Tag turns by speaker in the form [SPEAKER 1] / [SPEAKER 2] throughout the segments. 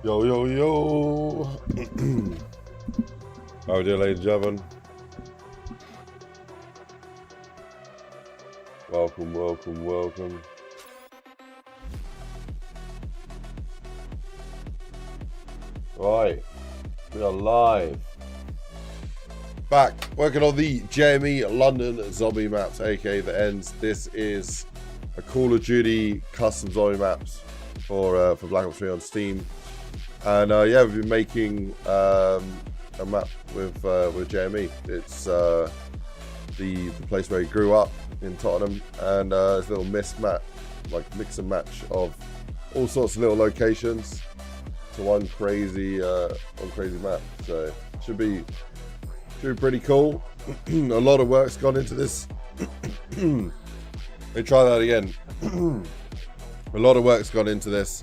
[SPEAKER 1] Yo, yo, yo. How are we doing, ladies and gentlemen? Welcome, welcome, welcome. Right, we are live. Back, working on the JME London zombie maps, aka the ends. This is a Call of Duty custom zombie maps for Black Ops 3 on Steam. And yeah, we've been making a map with JME. It's the place where he grew up in Tottenham, and it's a little map, like mix and match of all sorts of little locations to one crazy map. So should be pretty cool. A lot of work's gone into this. Let me try that again. A lot of work's gone into this.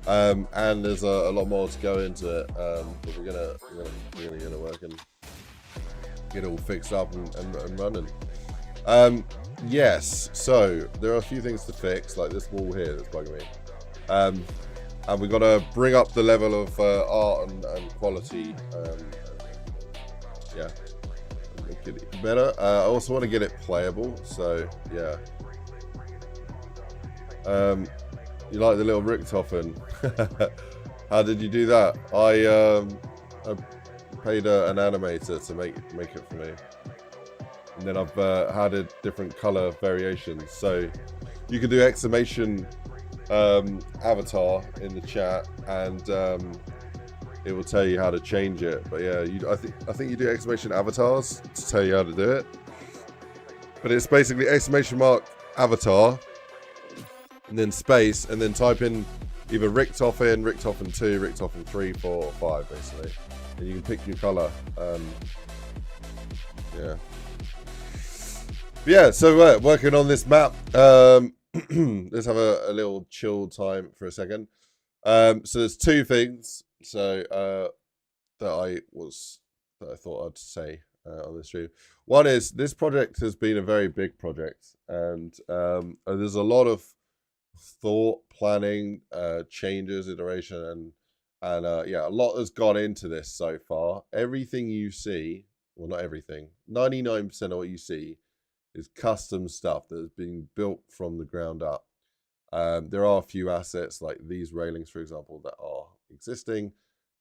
[SPEAKER 1] And there's a lot more to go into it, but we're gonna work and get it all fixed up and running. Yes, so there are a few things to fix, like this wall here that's bugging me, and we've got to bring up the level of art and quality. Yeah, make it better. I also want to get it playable, so yeah. You like the little Richtofen? How did you do that? I paid an animator to make it for me, and then I've added different color variations. So you can do exclamation avatar in the chat, and it will tell you how to change it. But yeah, I think you do exclamation avatars to tell you how to do it. But it's basically exclamation mark avatar, and then space, and then type in either Richtofen, Richtofen 2, Richtofen 3, 4, or 5, basically. And you can pick your color. Yeah. But yeah, so working on this map. Let's have a little chill time for a second. So there's two things that I thought I'd say on this stream. One is this project has been a very big project, and there's a lot of thought, planning, changes, iteration, and yeah, a lot has gone into this so far. Everything you see, well, not everything, 99% of what you see is custom stuff that has been built from the ground up. There are a few assets like these railings, for example, that are existing,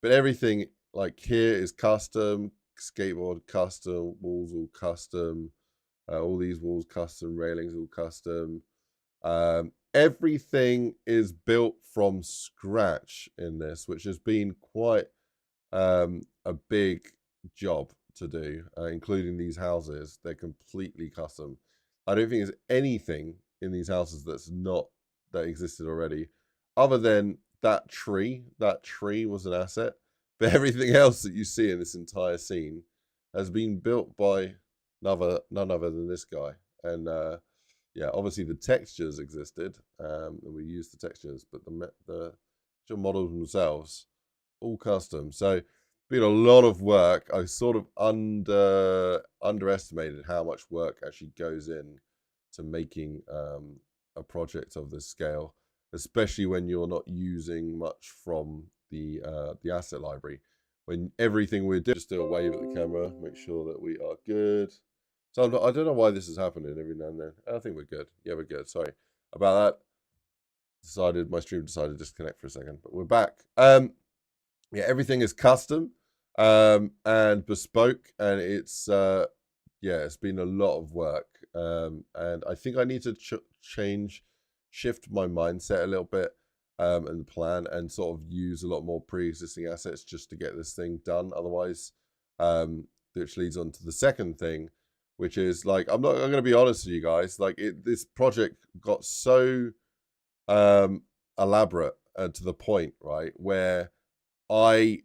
[SPEAKER 1] but everything like here is custom. Skateboard custom, walls all custom, all these walls custom, railings all custom. Everything is built from scratch in this, which has been quite a big job to do, including these houses. They're completely custom. I don't think there's anything in these houses that existed already, other than that tree. That tree was an asset, but everything else that you see in this entire scene has been built by none other than this guy. And yeah, obviously the textures existed, and we used the textures, but the actual models themselves, all custom. So, been a lot of work. I sort of underestimated how much work actually goes in to making a project of this scale, especially when you're not using much from the asset library. When everything we do, just do a wave at the camera, make sure that we are good. So I don't know why this is happening every now and then. I think we're good. Yeah, we're good. Sorry about that. My stream decided to disconnect for a second, but we're back. Yeah, everything is custom and bespoke, and it's yeah, it's been a lot of work. And I think I need to shift my mindset a little bit and plan, and sort of use a lot more pre-existing assets just to get this thing done. Otherwise, which leads on to the second thing, which is like, I'm going to be honest with you guys, like this project got so elaborate to the point, right, where I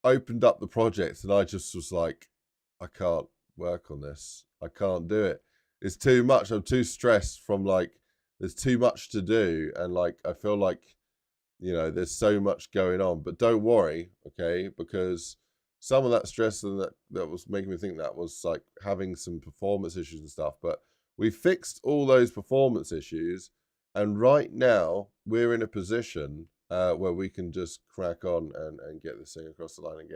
[SPEAKER 1] opened up the project and I just was like, I can't work on this. I can't do it. It's too much. I'm too stressed from like, there's too much to do. And like, I feel like, you know, there's so much going on, but don't worry. Okay. Because some of that stress and that was making me think that was like having some performance issues and stuff, but we fixed all those performance issues, and right now we're in a position where we can just crack on and get this thing across the line and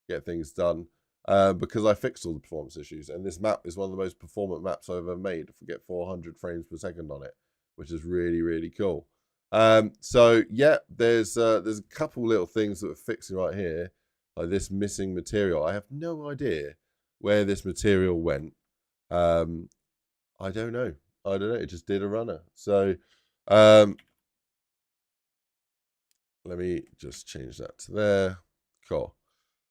[SPEAKER 1] get things done. Because I fixed all the performance issues, and this map is one of the most performant maps I've ever made. If we get 400 frames per second on it, which is really, really cool. So yeah, there's a couple little things that we're fixing right here, like this missing material. I have no idea where this material went. I don't know. It just did a runner. So let me just change that to there. Cool.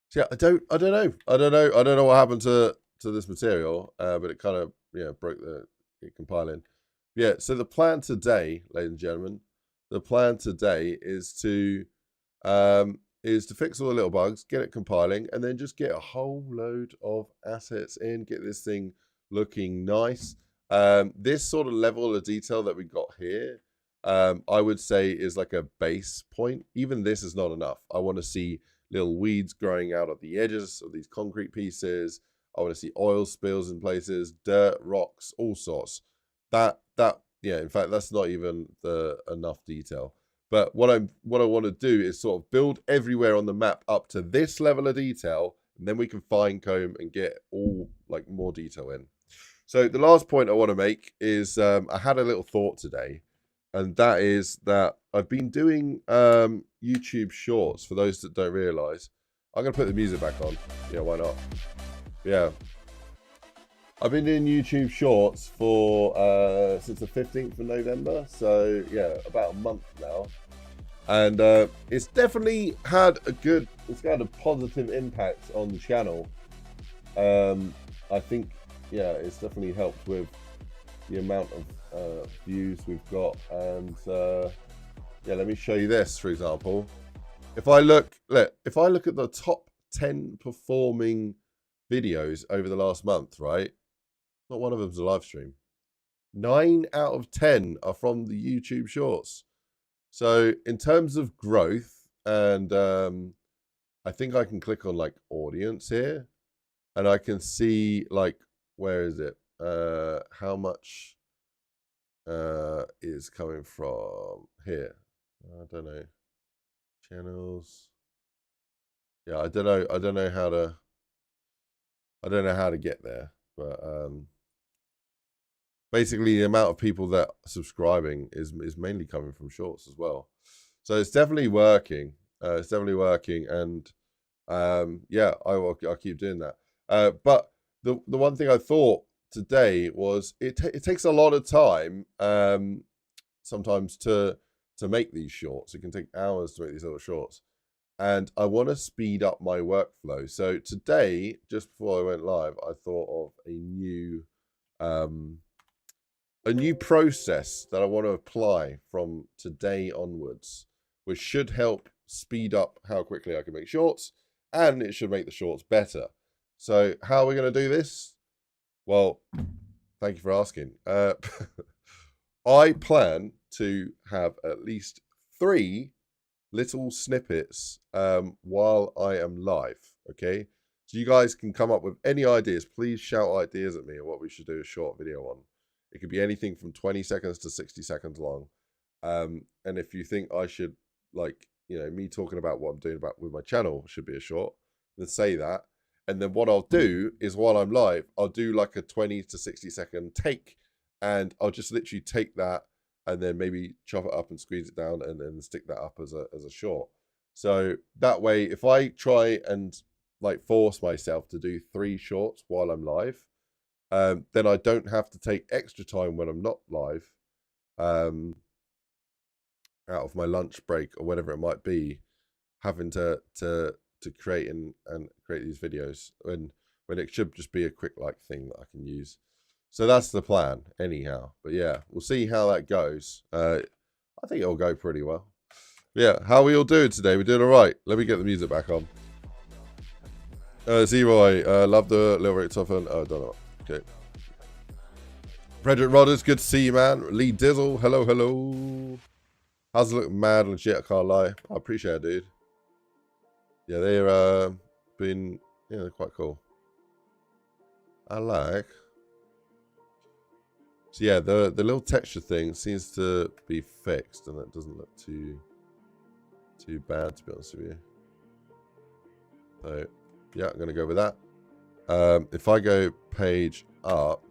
[SPEAKER 1] So yeah, I don't know what happened to this material, but it kind of broke it compiling. Yeah, so the plan today, ladies and gentlemen, is to fix all the little bugs, get it compiling, and then just get a whole load of assets in, get this thing looking nice. This sort of level of detail that we got here, I would say is like a base point. Even this is not enough. I want to see little weeds growing out at the edges of these concrete pieces. I want to see oil spills in places, dirt, rocks, all sorts. Yeah, in fact, that's not even enough detail. But what I want to do is sort of build everywhere on the map up to this level of detail, and then we can fine comb and get all like more detail in. So the last point I want to make is I had a little thought today, and that is that I've been doing YouTube shorts. For those that don't realize, I'm gonna put the music back on. Yeah, why not? Yeah, I've been doing YouTube shorts for since the 15th of November. So yeah, about a month now, and it's definitely had a positive impact on the channel. I think it's definitely helped with the amount of views we've got, and let me show you this. For example, if I look at the top 10 performing videos over the last month, right? Not one of them's a live stream. 9 out of 10 are from the YouTube shorts. So in terms of growth, and I think I can click on like audience here, and I can see like, where is it? How much is coming from here? I don't know. Channels. Yeah, I don't know how to get there, but basically the amount of people that are subscribing is mainly coming from shorts as well. So it's definitely working. And I'll keep doing that. But the one thing I thought today was it takes a lot of time sometimes to make these shorts. It can take hours to make these little shorts, and I want to speed up my workflow. So today, just before I went live, I thought of a new process that I want to apply from today onwards, which should help speed up how quickly I can make shorts, and it should make the shorts better. So how are we going to do this? Well, thank you for asking. I plan to have at least 3 little snippets while I am live, okay? So you guys can come up with any ideas. Please shout ideas at me of what we should do a short video on. It could be anything from 20 seconds to 60 seconds long. And if you think I should, like, me talking about what I'm doing with my channel should be a short, then say that. And then what I'll do is, while I'm live, I'll do like a 20 to 60 second take, and I'll just literally take that and then maybe chop it up and squeeze it down and then stick that up as a short. So that way, if I try and like force myself to do 3 shorts while I'm live, then I don't have to take extra time when I'm not live, out of my lunch break or whatever it might be, having to create and create these videos when it should just be a quick like thing that I can use. So that's the plan anyhow. But yeah, we'll see how that goes. I think it'll go pretty well. Yeah, how are we all doing today? We're doing all right. Let me get the music back on. Z-Roy, love the little rate soften. Oh, don't know. Okay. Frederick Rodders, good to see you, man. Lee Dizzle, hello. How's it look? Mad and shit, I can't lie. I appreciate it, dude. Yeah, they're they're quite cool. I like. So yeah, the little texture thing seems to be fixed, and it doesn't look too too bad, to be honest with you. So, yeah, I'm going to go with that. If I go page up.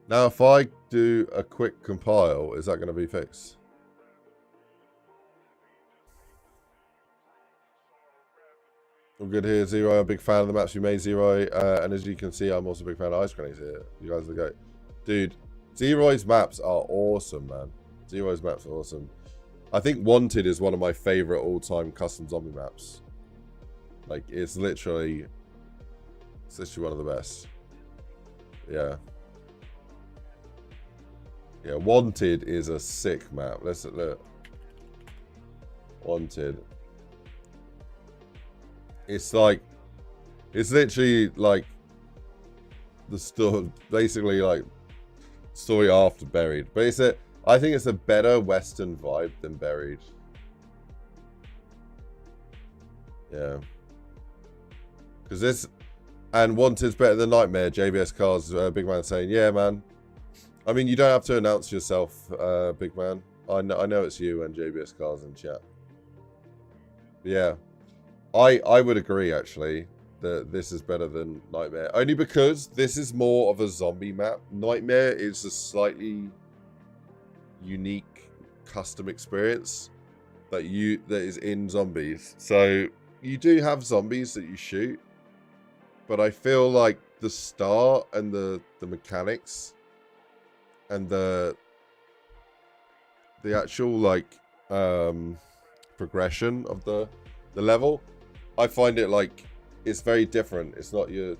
[SPEAKER 1] Now, if I do a quick compile, is that going to be fixed? All good here, Zero. I'm a big fan of the maps you made, Zero. And as you can see, I'm also a big fan of IceGrenade here. You guys are the goat. Dude, Zero's maps are awesome, man. Zero's maps are awesome. I think Wanted is one of my favorite all-time custom zombie maps. Like, it's literally one of the best. Yeah. Yeah, Wanted is a sick map. Let's look. Wanted. It's like, it's literally like the story, basically like story after Buried. But it's I think it's a better Western vibe than Buried. Yeah. Because this, and Wanted's better than Nightmare. JBS Cars, Big Man saying, yeah, man. I mean, you don't have to announce yourself, Big Man. I know it's you and JBS Cars in chat. But yeah. I would agree, actually, that this is better than Nightmare. Only because this is more of a zombie map. Nightmare is a slightly unique custom experience that is in zombies. So you do have zombies that you shoot, but I feel like the start and the mechanics and the actual like progression of the level, I find it like it's very different. It's not your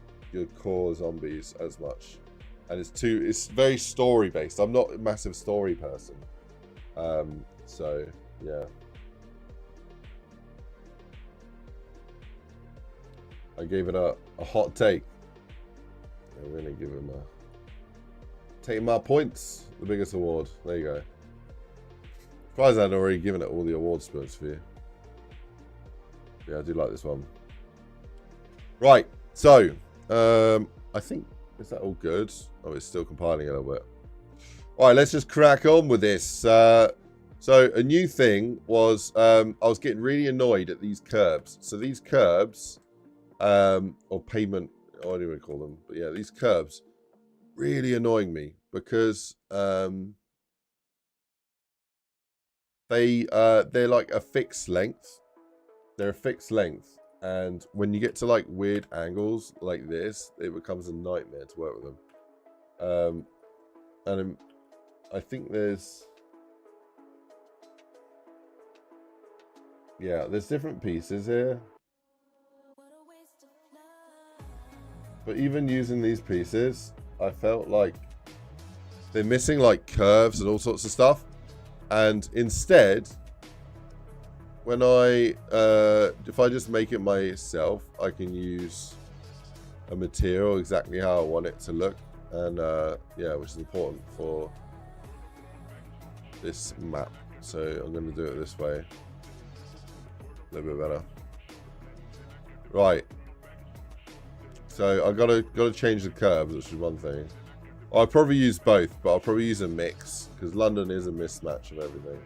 [SPEAKER 1] core zombies as much, and it's very story based. I'm not a massive story person, so yeah. I gave it a hot take. I'm gonna give him take my points, the biggest award. There you go. Surprised I hadn't already given it all the award spoons for you. Yeah, I do like this one. Right, so I think, is that all good? Oh, it's still compiling a little bit. All right, let's just crack on with this. So a new thing was I was getting really annoyed at these curbs. So these curbs, or payment, I don't even call them, but yeah, these curbs really annoying me because they're like a fixed length. They're a fixed length, and when you get to like weird angles like this, it becomes a nightmare to work with them. And I think there's different pieces here, but even using these pieces, I felt like they're missing like curves and all sorts of stuff, and instead, when if I just make it myself, I can use a material exactly how I want it to look, and yeah, which is important for this map. So I'm going to do it this way, a little bit better. Right. So I gotta change the curves, which is one thing. I'll probably use both, but I'll probably use a mix because London is a mismatch of everything.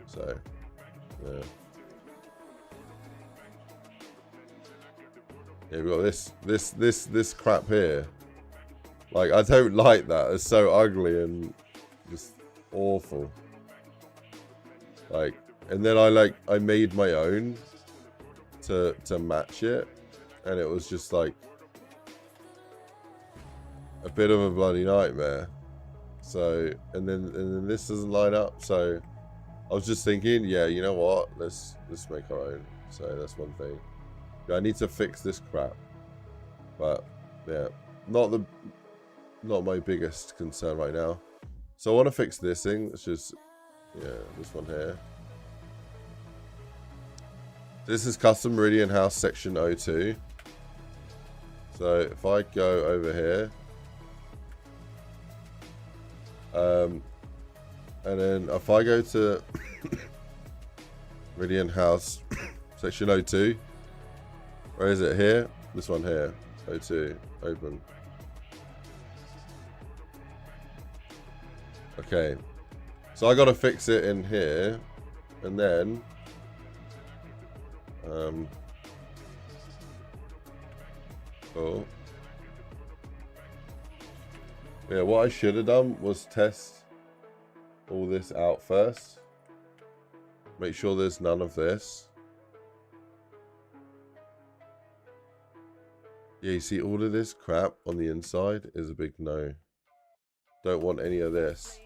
[SPEAKER 1] So. Yeah. Yeah, we've got this crap here. Like, I don't like that. It's so ugly and just awful. Like, and then I made my own to match it, and it was just like a bit of a bloody nightmare. So, and then this doesn't line up. So I was just thinking, yeah, you know what? Let's make our own. So that's one thing. Yeah, I need to fix this crap. But yeah, not my biggest concern right now. So I want to fix this thing. It's just, yeah, this one here. This is custom Meridian House section 02. So if I go over here, and then if I go to Meridian House section 02, where is it here? This one here, 02, open. Okay, so I gotta fix it in here. And then oh yeah, what I should have done was test all this out first. Make sure there's none of this. Yeah, you see all of this crap on the inside is a big no. Don't want any of this.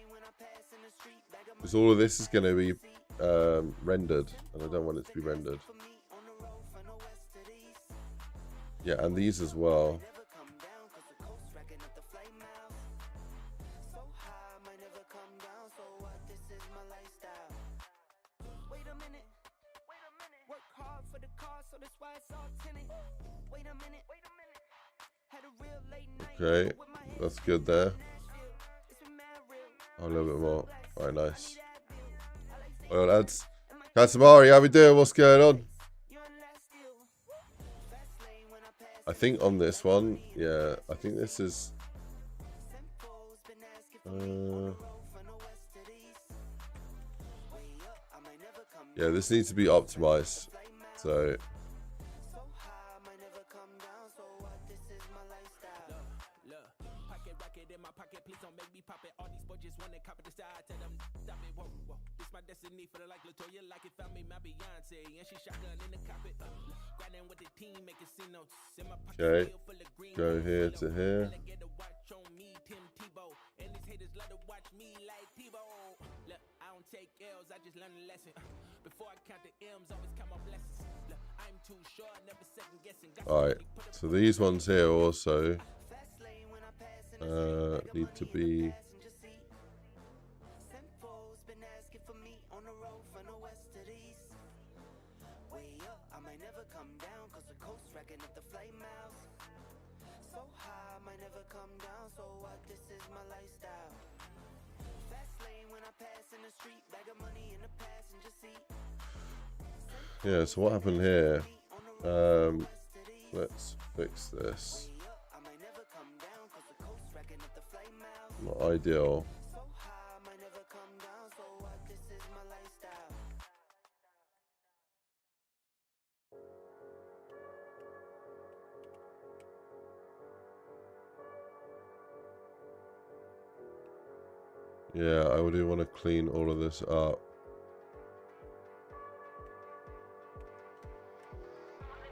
[SPEAKER 1] Because all of this is going to be rendered, and I don't want it to be rendered. Yeah, and these as well. Okay, that's good there. Oh, a little bit more. Alright, nice. Well, lads. Katamari, how we doing? What's going on? I think on this one, yeah, I think this is... yeah, this needs to be optimized. So... okay, go here to here. Alright, so these ones here also need to be... yeah, so what happened here? Let's fix this. Not ideal. Yeah, I do want to clean all of this up.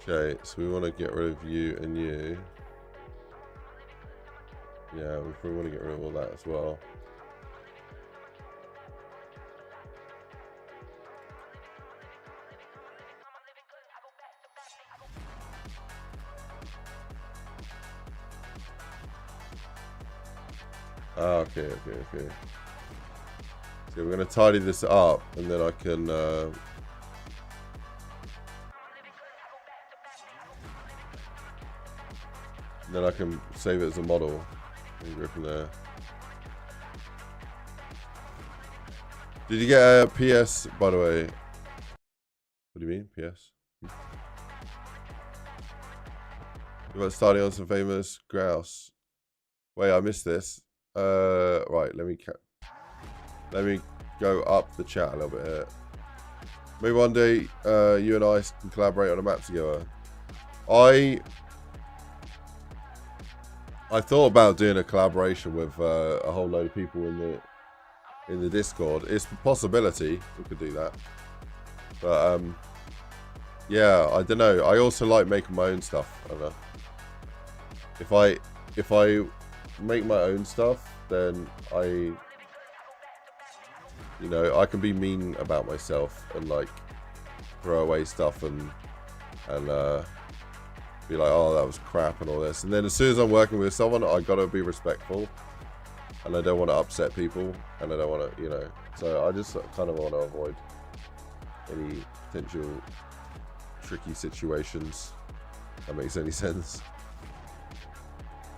[SPEAKER 1] Okay, so we want to get rid of you and you. Yeah, we probably want to get rid of all that as well. Ah, okay. So we're going to tidy this up, and then I can... then I can save it as a model and go from there. Did you get a PS, by the way? What do you mean, PS? You're about starting on some famous grouse. Wait, I missed this. Right, let me go up the chat a little bit here. Maybe one day you and I can collaborate on a map together. I thought about doing a collaboration with a whole load of people in the Discord. It's a possibility we could do that, but yeah, I don't know. I also like making my own stuff. I don't know. If I make my own stuff, then I can be mean about myself and like throw away stuff and be like, oh, that was crap and all this. And then as soon as I'm working with someone, I gotta be respectful, and I don't want to upset people, and I don't want to, so I just kind of want to avoid any potential tricky situations. If that makes any sense?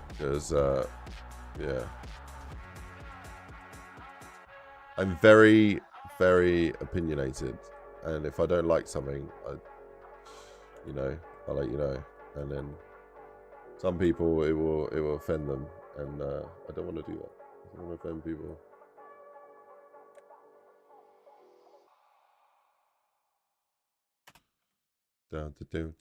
[SPEAKER 1] Because yeah, I'm very, very opinionated, and if I don't like something, I'll let you know. And then some people, it will offend them, and I don't want to do that. I don't want to offend people. Down to do.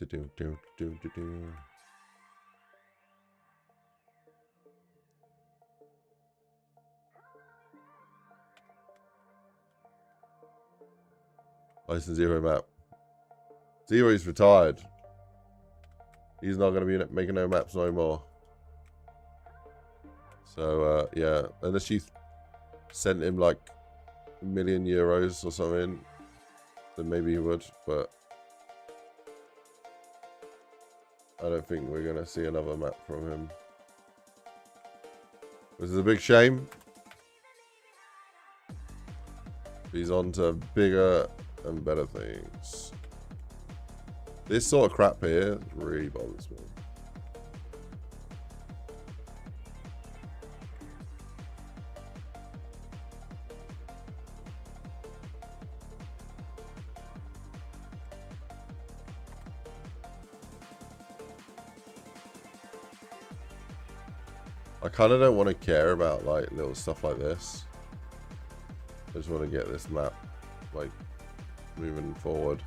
[SPEAKER 1] Ice and Zero map. Zero's retired. He's not going to be making no maps no more. So, yeah. Unless you sent him like €1 million or something, then maybe he would. But I don't think we're going to see another map from him. This is a big shame. He's on to bigger and better things. This sort of crap here really bothers me. I kind of don't want to care about like little stuff like this. I just want to get this map like moving forward.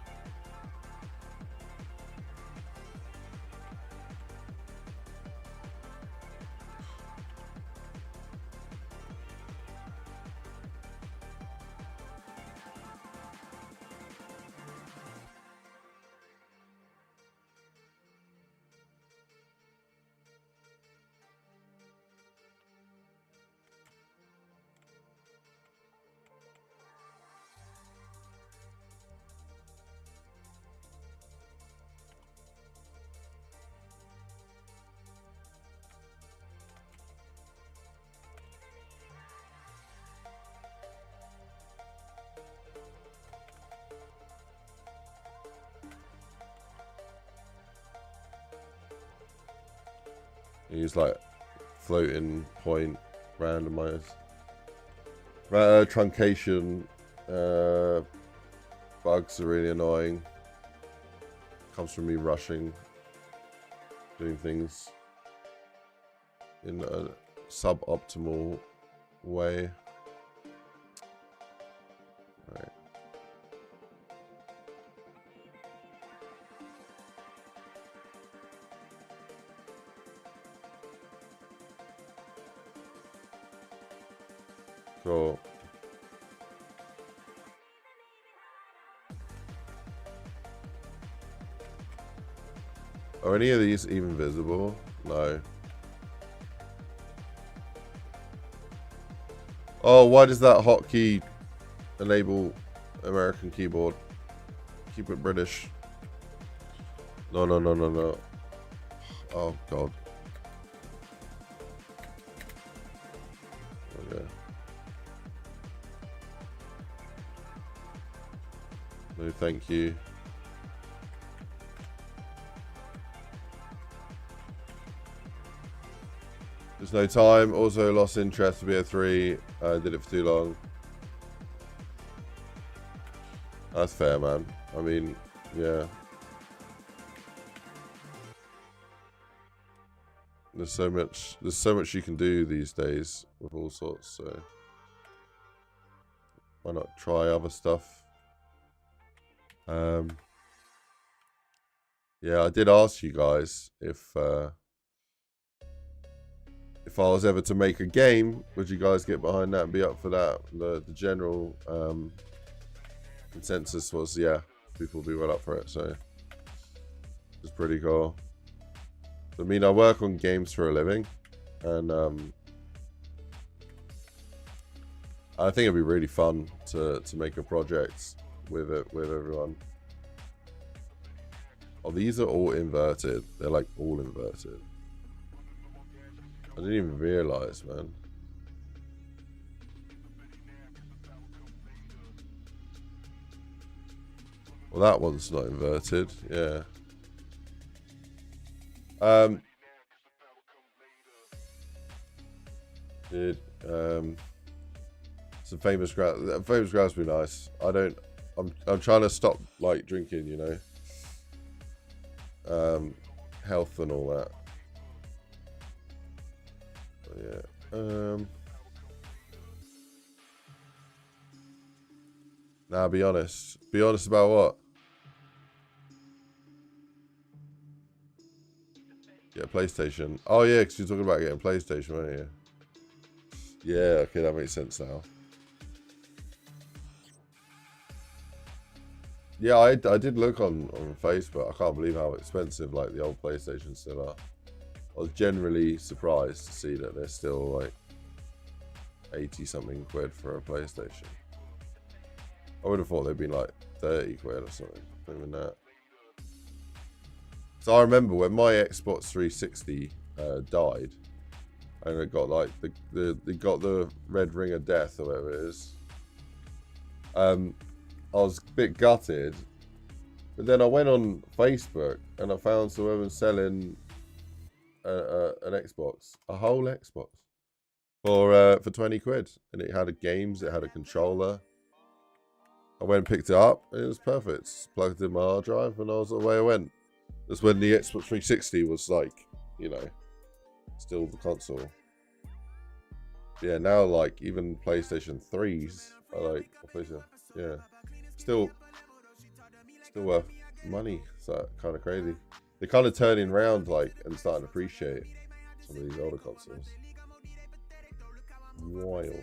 [SPEAKER 1] Use like floating point randomized truncation bugs are really annoying. Comes from me rushing, doing things in a suboptimal way. All right. Cool. Are any of these even visible? No. Oh, why does that hotkey enable American keyboard? Keep it British. No. Oh, God. Okay. No, thank you. There's no time. Also lost interest to BO3. Did it for too long. That's fair, man. I mean, yeah. There's so much you can do these days with all sorts, so why not try other stuff? Yeah, I did ask you guys if I was ever to make a game, would you guys get behind that and be up for that? The general consensus was, yeah, people will be well up for it, so it's pretty cool. I mean, I work on games for a living, and I think it'd be really fun to make a project with everyone. Oh, these are all inverted. They're like all inverted. I didn't even realize, man. Well, that one's not inverted. Yeah. Dude, some famous grass. Famous grass would be nice. I'm trying to stop like drinking, you know. Health and all that. But yeah. Now be honest. Be honest about what? Get a PlayStation. Oh yeah, because you're talking about getting a PlayStation, weren't you? Yeah, okay, that makes sense now. Yeah, I did look on Facebook. I can't believe how expensive like the old PlayStations still are. I was generally surprised to see that they're still like 80 something quid for a PlayStation. I would have thought they'd been like 30 quid or something. Not even that. So I remember when my Xbox 360 died, and it got like they got the red ring of death or whatever it is. I was a bit gutted, but then I went on Facebook and I found some women selling an Xbox, a whole Xbox, for 20 quid, and it had games, it had a controller. I went and picked it up, and it was perfect. Plugged in my hard drive, and I was away I went. That's when the Xbox 360 was like, you know, still the console. Yeah, now like even PlayStation 3s are like, yeah, still worth money. So kind of crazy. They're kind of turning around like and starting to appreciate some of these older consoles. Wild.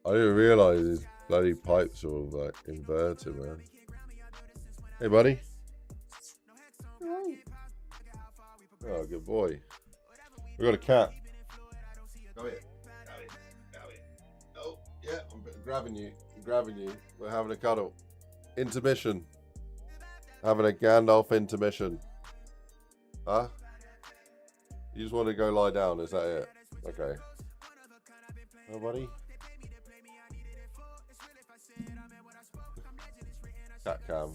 [SPEAKER 1] I didn't realise his bloody pipes are all like inverted, man. Hey, buddy. Oh, good boy. We got a cat. Go here. Go here. Oh, yeah, I'm grabbing you. We're having a cuddle. Intermission. Having a Gandalf intermission. Huh? You just want to go lie down, is that it? Okay. Oh, buddy. Cat cam.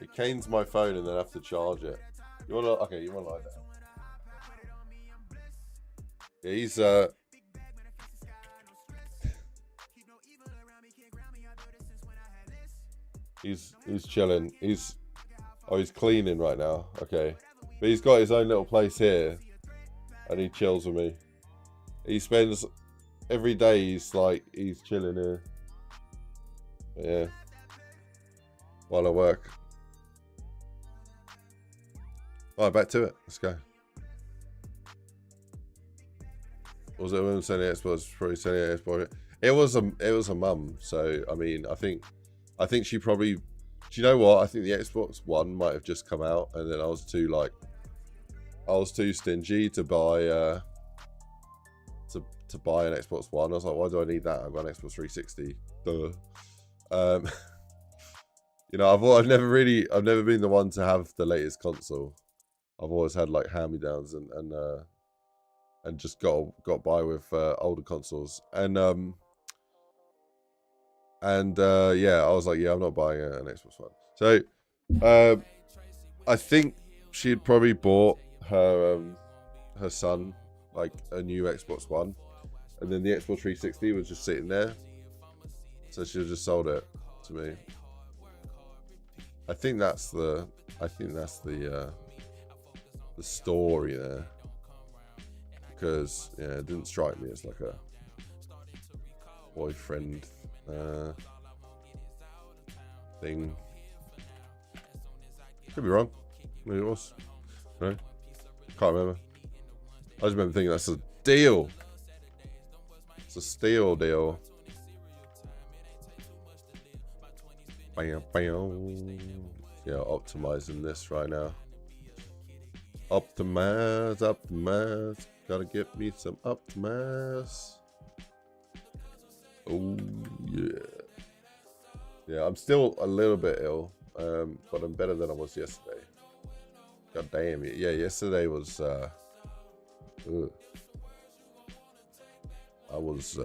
[SPEAKER 1] It canes my phone and then I have to charge it. You wanna? Okay, you wanna lie down? Yeah, he's chilling. He's cleaning right now. Okay, but he's got his own little place here, and he chills with me. He spends every day. He's chilling here. Yeah. While I work. Alright, back to it. Let's go. Was it a woman selling Xbox? Probably selling Xbox. It was a mum. So I mean, I think she probably. Do you know what? I think the Xbox One might have just come out, and then I was too stingy to buy to buy an Xbox One. I was like, why do I need that? I've got an Xbox 360. Duh. You know, I've never been the one to have the latest console. I've always had like hand-me-downs and just got by with older consoles. And yeah, I was like, yeah, I'm not buying an Xbox One. So I think she had probably bought her son like a new Xbox One, and then the Xbox 360 was just sitting there, so she just sold it to me. I think that's the story there, because yeah, it didn't strike me as like a boyfriend thing. Could be wrong. Maybe it was. No, can't remember. I just remember thinking that's a deal. It's a steal deal. Bam, bam. Yeah, optimizing this right now. Optimize. Gotta get me some optimize. Oh yeah. Yeah, I'm still a little bit ill, but I'm better than I was yesterday. God damn it. Yeah, yesterday was I was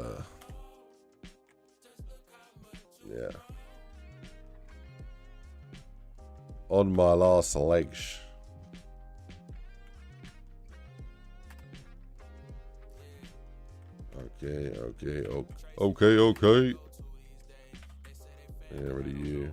[SPEAKER 1] yeah, on my last legs. Okay. Yeah, ready you.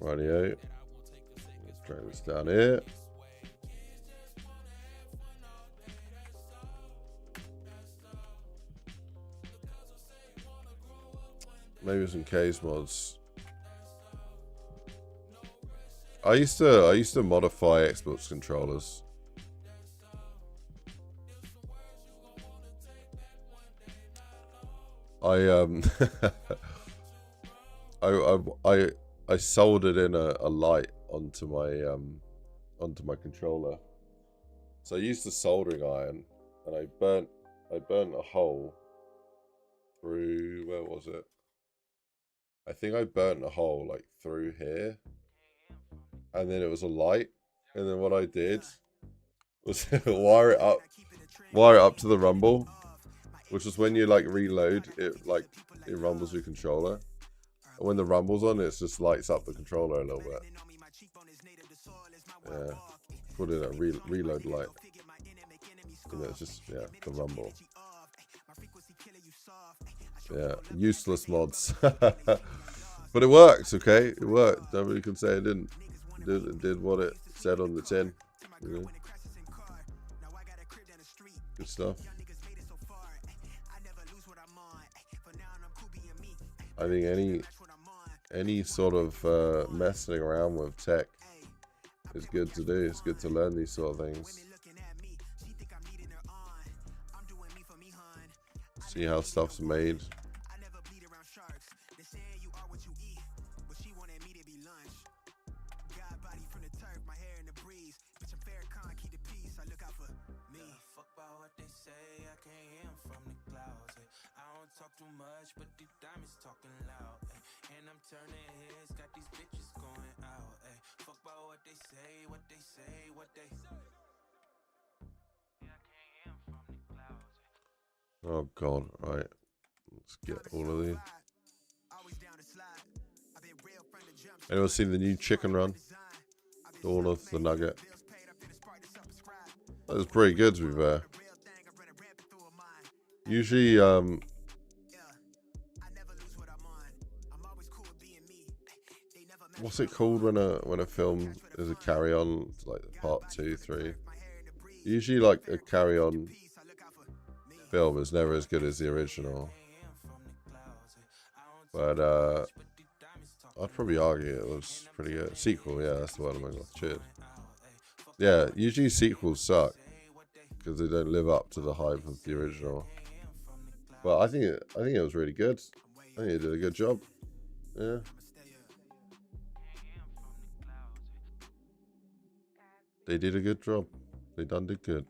[SPEAKER 1] Radio. Let's drag this down here. Maybe some case mods. I used to modify Xbox controllers. I soldered in a light onto my controller. So I used a soldering iron, and I burnt a hole through, where was it? I think I burnt a hole like through here, and then it was a light, and then what I did was wire it up to the rumble, which is when you like reload it, it rumbles your controller. And when the rumble's on, it just lights up the controller a little bit. Yeah, put in a reload light. And it's just, yeah, the rumble. Yeah, useless mods. But it works, okay? It worked. Nobody can say it didn't. It did what it said on the tin. You know? Good stuff. I think any sort of messing around with tech is good to do. It's good to learn these sort of things. See how stuff's made. Oh god, right. Let's get all of these. Anyone seen the new chicken run? Dawn of the Nugget. That was pretty good, to be fair. Usually, what's it called when a film is a carry-on, like part 2, 3? Usually, like a carry-on film is never as good as the original. But I'd probably argue it was pretty good. Sequel, yeah, that's the word I'm going to cheers. Yeah, usually sequels suck because they don't live up to the hype of the original. But I think it was really good. I think it did a good job. Yeah. They did a good job. They done did good.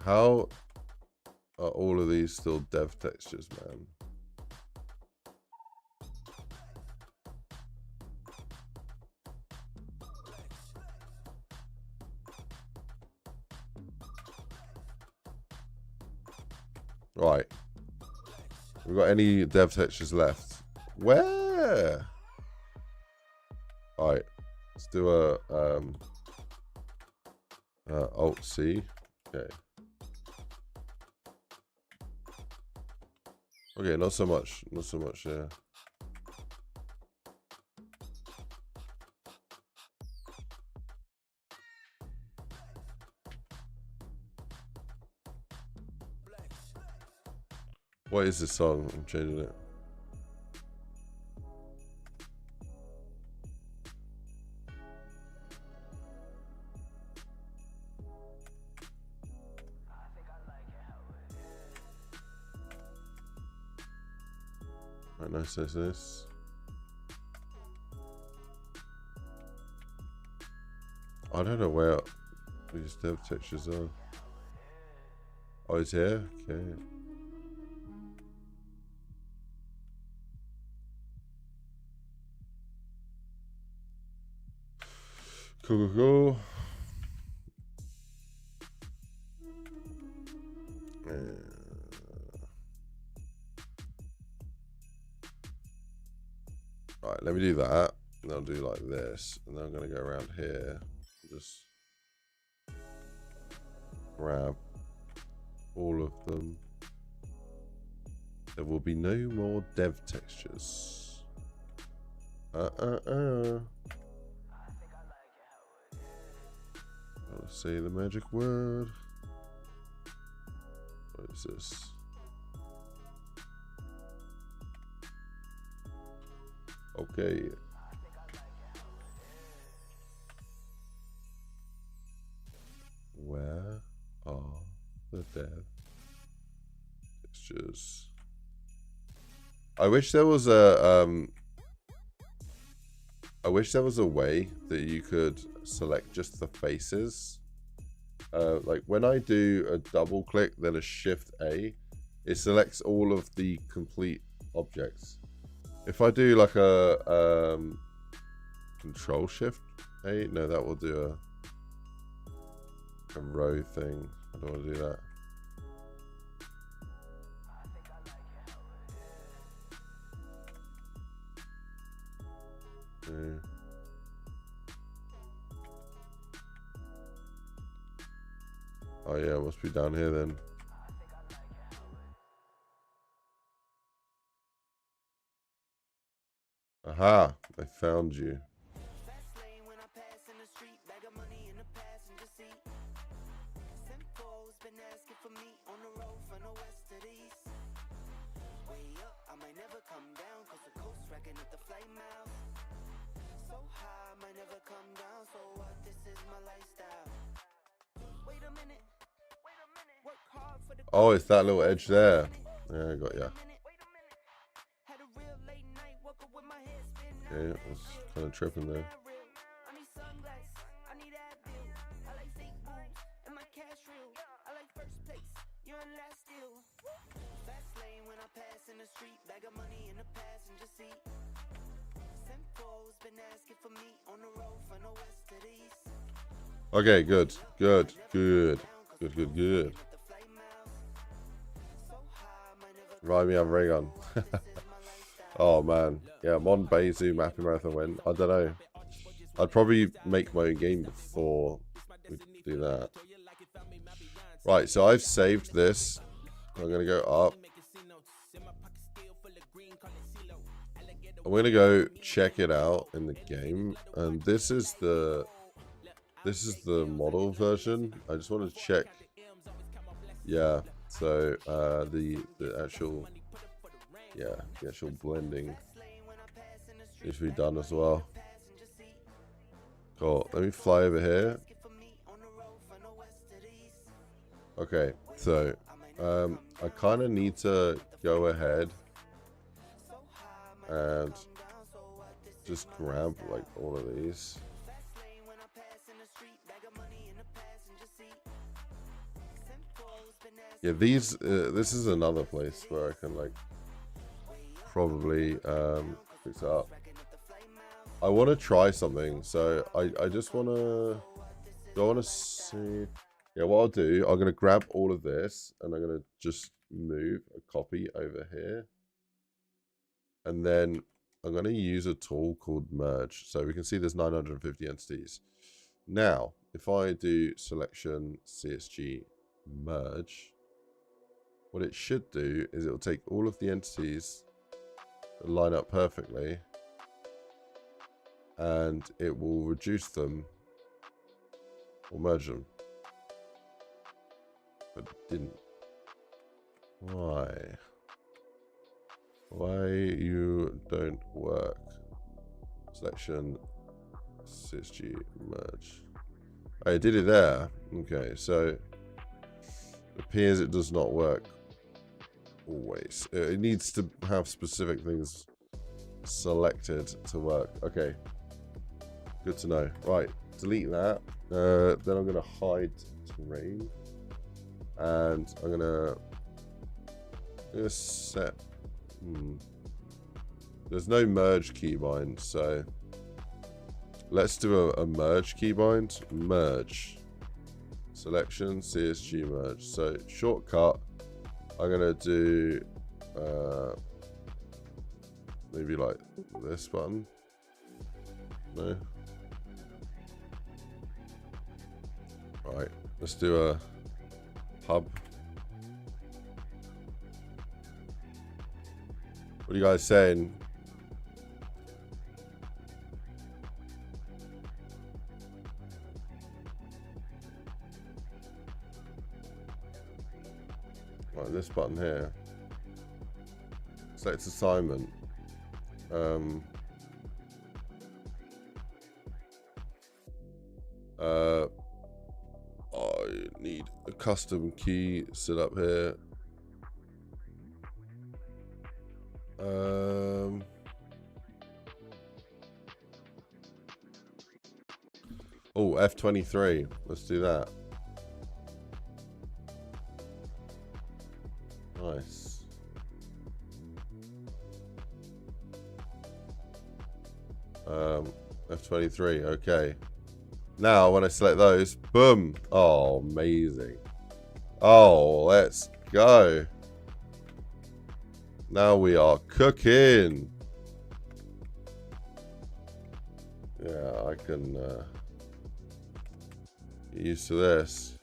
[SPEAKER 1] How are all of these still dev textures, man? Right. We've got any dev textures left? Where? Alright. Let's do a Alt C. Okay. Okay, not so much. Not so much, yeah. What is this song? I'm changing it. Right, nice, nice. I don't know where these dev textures are. Oh, it's here? Okay. Cool. Right, let me do that. And I'll do like this. And then I'm going to go around here. Just grab all of them. There will be no more dev textures. I'll say the magic word. What is this? Okay. Where are the dev textures? I wish there was a way that you could select just the faces. Like when I do a double click, then a shift A, it selects all of the complete objects. If I do like a control shift A, no, that will do a row thing. I don't want to do that. Okay. Oh yeah, it must be down here then. Aha, I found you. Oh, it's that little edge there. Yeah, I got ya. Okay, I was kind of tripping there. Okay, good. Remind me of ray gun. Oh man, yeah, I'm on Bezu Mapping Marathon win. I don't know. I'd probably make my own game before we do that. Right, so I've saved this. I'm gonna go up. I'm gonna go check it out in the game, and this is the model version. I just want to check. Yeah, so the actual blending needs to be done as well. Cool. Let me fly over here. Okay, so I kind of need to go ahead and just grab like all of these. Yeah, these. This is another place where I can like probably fix it up. I want to try something, so I just want to. Do I want to see? Yeah, what I'll do, I'm gonna grab all of this and I'm gonna just move a copy over here, and then I'm gonna use a tool called Merge, so we can see there's 950 entities. Now, if I do selection CSG Merge, what it should do is it will take all of the entities that line up perfectly and it will reduce them or merge them. But it didn't. Why? Why you don't work? Selection CSG Merge. I did it there. Okay, so it appears it does not work always. It needs to have specific things selected to work. Okay, good to know. Right, delete that. Then I'm gonna hide terrain, and I'm gonna set. There's no merge keybind, so let's do a merge keybind. Merge selection CSG Merge. So shortcut, I'm gonna do maybe like this button. No. Right, let's do a pub. What are you guys saying? Right, this button here. Select assignment. I need a custom key set up here. Oh, F23. Let's do that. Nice. F23. Okay. Now, when I select those, boom. Oh, amazing. Oh, let's go. Now we are cooking. Yeah, I can get used to this.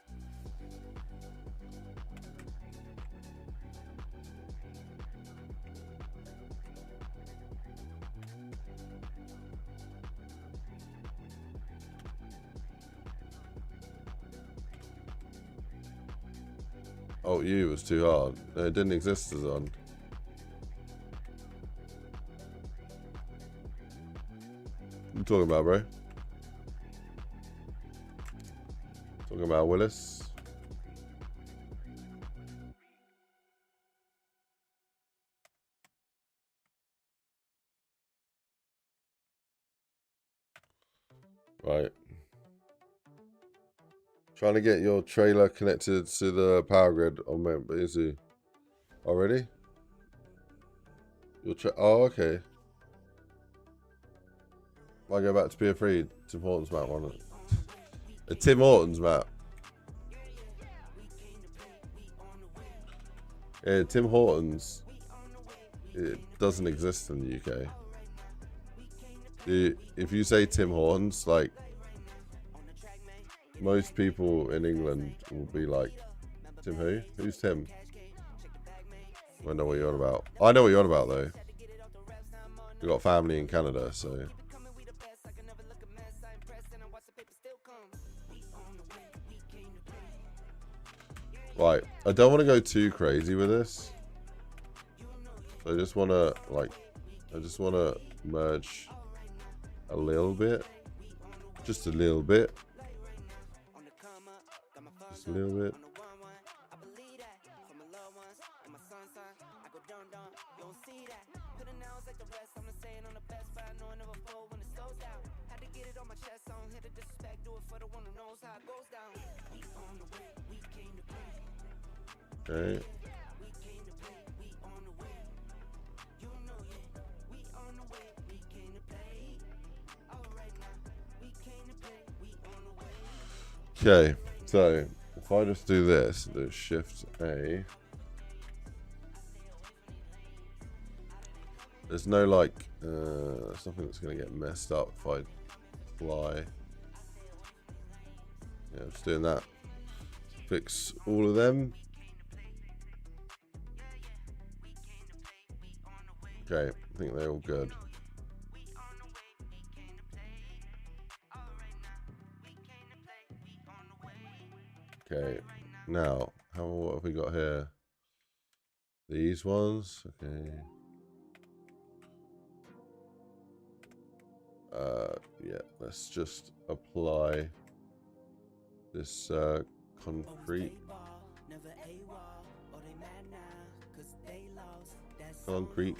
[SPEAKER 1] Oh, you was too hard. No, it didn't exist as on. What are you talking about, bro? Talking about Willis. Right. Trying to get your trailer connected to the power grid on my busy. Already? Oh, okay. I go back to Pier 3, Tim Hortons map on it. A Tim Hortons map. Yeah, Tim Hortons. It doesn't exist in the UK. If you say Tim Hortons, like, most people in England will be like, Tim who? Who's Tim? I know what you're on about. I know what you're on about, though. We've got family in Canada, so... Right, I don't want to go too crazy with this. So I just want to, like... I just want to merge a little bit. Just a little bit. Just a little bit. Okay. Okay, so if I just do this, do Shift A. There's no like something that's gonna get messed up if I fly. Yeah, I'm just doing that. Fix all of them. Okay, I think they're all good. Okay, now what have we got here? These ones, okay. Yeah, let's just apply this concrete. Concrete.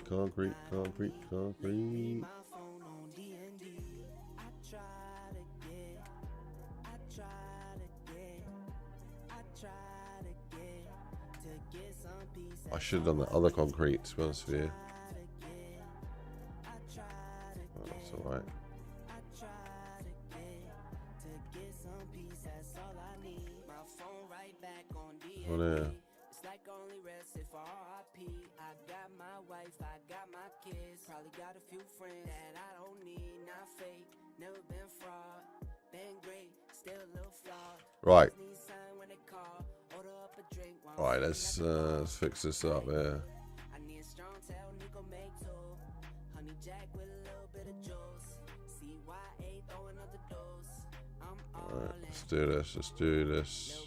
[SPEAKER 1] I should have done the other concrete, to be honest with you. Oh, that's alright. On here. Right. Right, let's fix this up here. Alright, let's do this. Let's do this.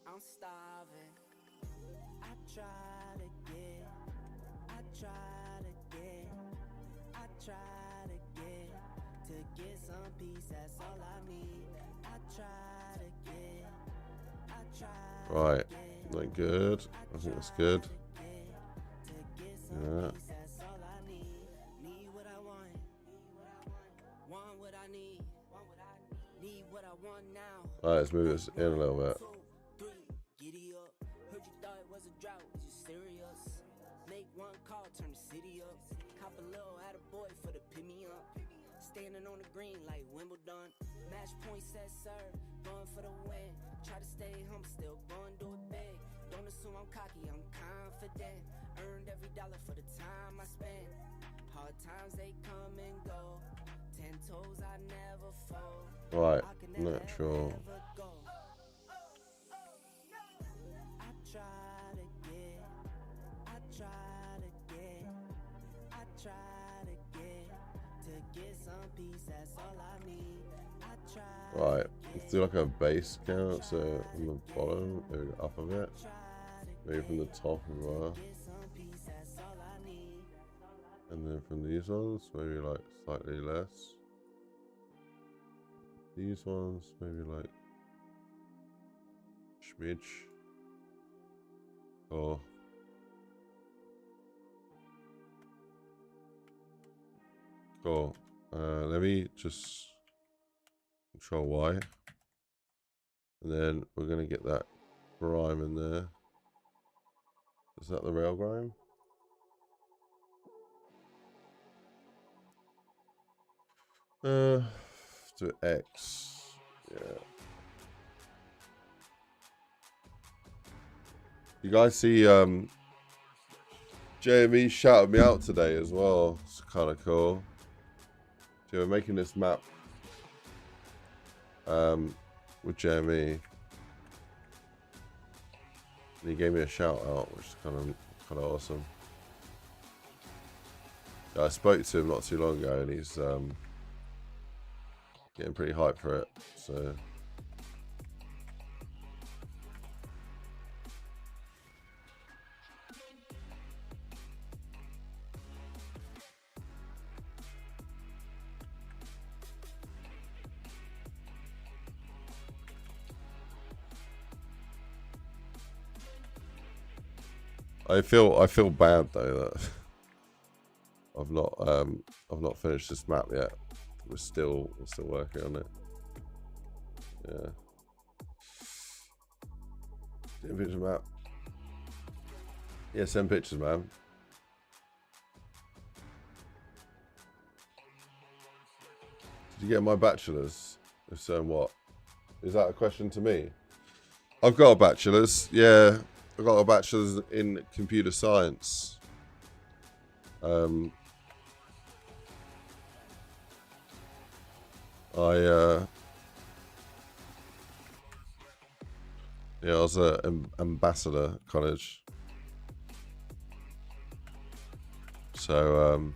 [SPEAKER 2] I'm starving. I try to get to get some peace, that's all I need. I try to get
[SPEAKER 1] right, not good. I think that's good. Yeah.
[SPEAKER 2] Need what I want what I need what I want now.
[SPEAKER 1] Alright, let's move this in a little bit.
[SPEAKER 2] Giddy up. Heard you thought it was a drought. Is you serious? Make one call, turn the city up. Cop a little attaboy for the pick me up. Standing on the green like Wimbledon. Match point set serve. Going for the win. Try to stay humble, still going do it big. Don't assume I'm cocky, I'm confident. Earned every dollar for the time I spent. Hard times they come and go. 10 toes I never fold.
[SPEAKER 1] Right, natural. Right, let's do like a base count, so from the bottom, maybe up a bit. Maybe from the top as well. And then from these ones, maybe like slightly less. These ones, maybe like schmidge. Oh. Cool. Let me just Control Y. And then we're going to get that grime in there. Is that the rail grime? Do X. Yeah. You guys see JME shouted me out today as well. It's kind of cool. So we're making this map with JME. And he gave me a shout out, which is kind of awesome. Yeah, I spoke to him not too long ago, and he's getting pretty hyped for it. So I feel bad though that I've not finished this map yet. We're still working on it. Yeah. Send pictures map. Yeah, send pictures, man. Did you get my bachelor's? If so, what? Is that a question to me? I've got a bachelor's. Yeah, I got a bachelor's in computer science. Yeah, I was at Ambassador College. So,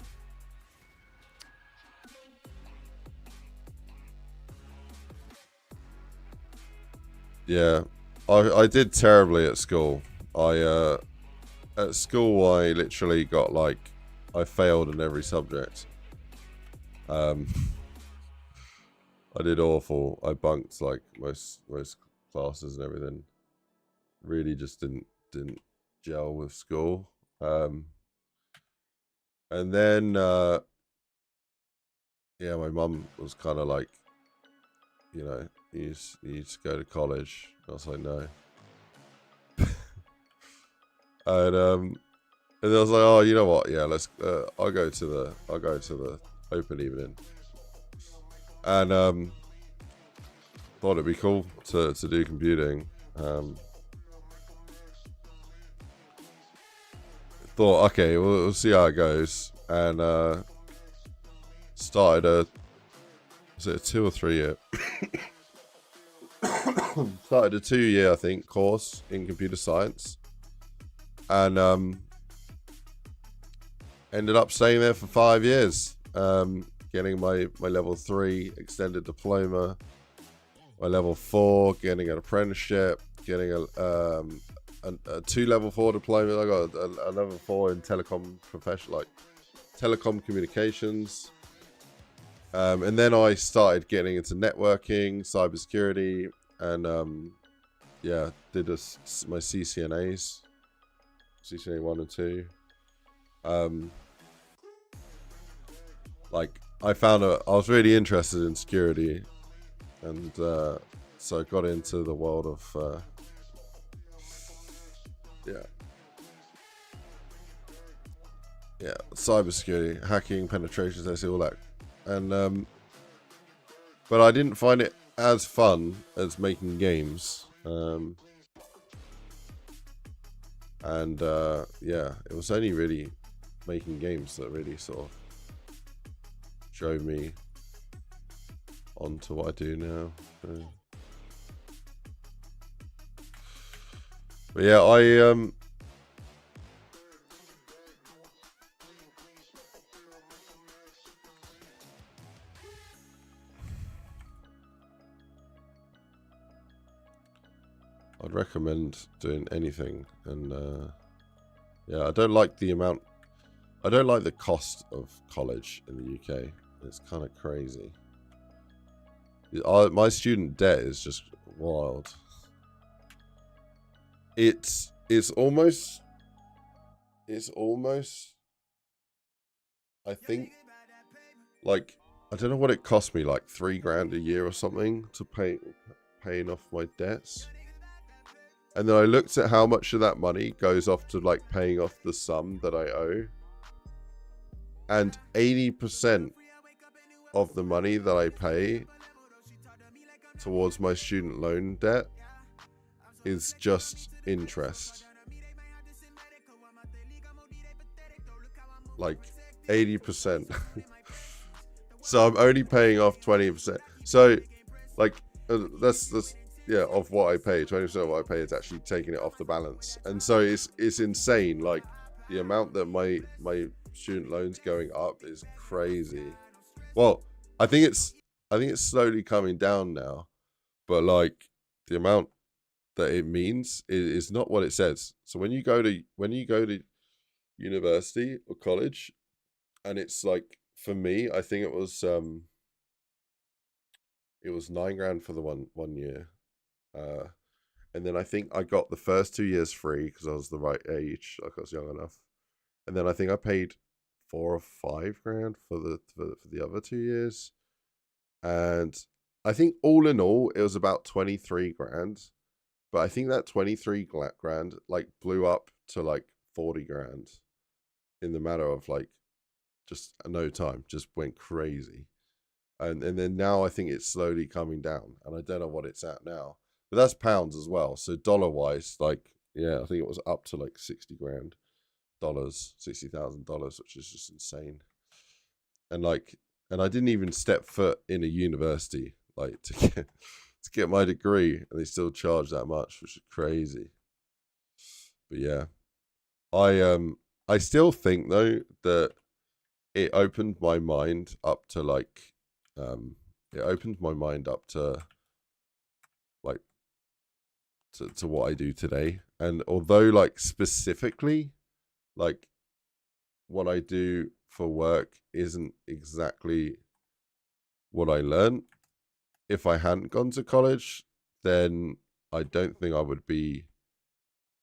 [SPEAKER 1] yeah, I did terribly at school. At school, I literally got I failed in every subject. I did awful. I bunked most classes and everything. Really just didn't gel with school. And then yeah, my mum was kind of like, you know, you need to go to college. I was like, no. And I was like, oh, you know what? Yeah, let's. I'll go to the open evening. And thought it'd be cool to do computing. Thought, okay, we'll see how it goes, and started a is it a 2 or 3 year? Started a 2-year, I think, course in computer science, and ended up staying there for 5 years, getting my level 3 extended diploma, my level 4, getting an apprenticeship, getting a 2 level 4 diplomas. I got a level 4 in telecom professional, like telecom communications. And then I started getting into networking, cybersecurity, and yeah, did my CCNAs, CCNA 1 and 2. Like I was really interested in security, and so I got into the world of cybersecurity, hacking, penetration testing, all that. And but I didn't find it as fun as making games. Yeah, it was only really making games that really sort of drove me onto what I do now. But yeah, I'd recommend doing anything, and yeah, I don't like the cost of college in the UK. It's kind of crazy. My student debt is just wild. It's almost I think, like, I don't know what it cost me, like $3,000 a year or something to paying off my debts. And then I looked at how much of that money goes off to like paying off the sum that I owe. And 80% of the money that I pay towards my student loan debt is just interest. Like 80%. So I'm only paying off 20%. So like that's yeah, of what I pay. 20% of what I pay is actually taking it off the balance. And so it's insane. Like the amount that my student loans going up is crazy. Well, I think it's slowly coming down now, but like the amount that it means is not what it says. So when you go to university or college, and it's like, for me, I think it was $9,000 for the one year. And then I think I got the first 2 years free because I was the right age, like I was young enough. And then I think I paid $4,000 or $5,000 for the other 2 years. And I think all in all, it was about $23,000. But I think that $23,000 like blew up to like $40,000 in the matter of like just no time, just went crazy. And then now I think it's slowly coming down, and I don't know what it's at now. But that's pounds as well. So dollar wise, like, yeah, I think it was up to like $60,000, $60,000, which is just insane. And like, and I didn't even step foot in a university like to get my degree, and they still charge that much, which is crazy. But yeah, I still think though that it opened my mind up to like, it opened my mind up to like to what I do today. And although like specifically like what I do for work isn't exactly what I learned, if I hadn't gone to college, then I don't think I would be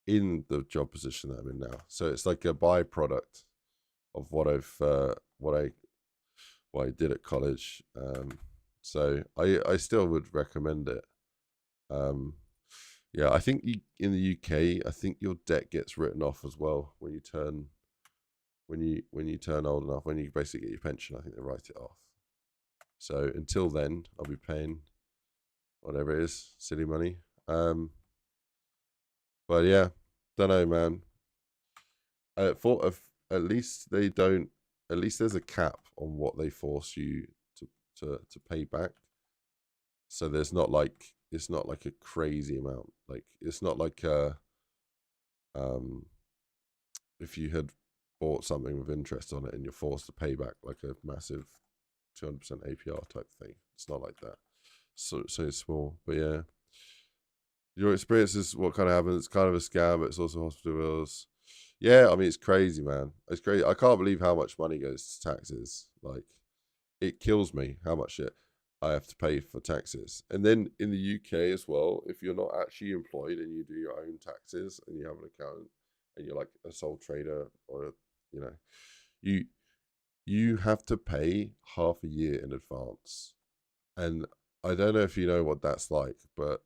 [SPEAKER 1] in the job position that I'm in now. So it's like a byproduct of what I did at college. So I still would recommend it. Yeah, I think in the UK, I think your debt gets written off as well when you turn old enough. When you basically get your pension, I think they write it off. So until then, I'll be paying whatever it is, silly money. But yeah, don't know, man. At least they don't. At least there's a cap on what they force you to pay back. So there's not like, it's not like a crazy amount. Like it's not like if you had bought something with interest on it and you're forced to pay back like a massive 200% APR type thing. It's not like that. So it's small, but yeah. Your experience is what kind of happens. It's kind of a scam, but it's also hospital bills. Yeah, I mean, it's crazy, man. It's crazy. I can't believe how much money goes to taxes. Like, it kills me how much shit I have to pay for taxes. And then in the UK as well, if you're not actually employed and you do your own taxes and you have an accountant and you're like a sole trader or, you know, you have to pay half a year in advance. And I don't know if you know what that's like, but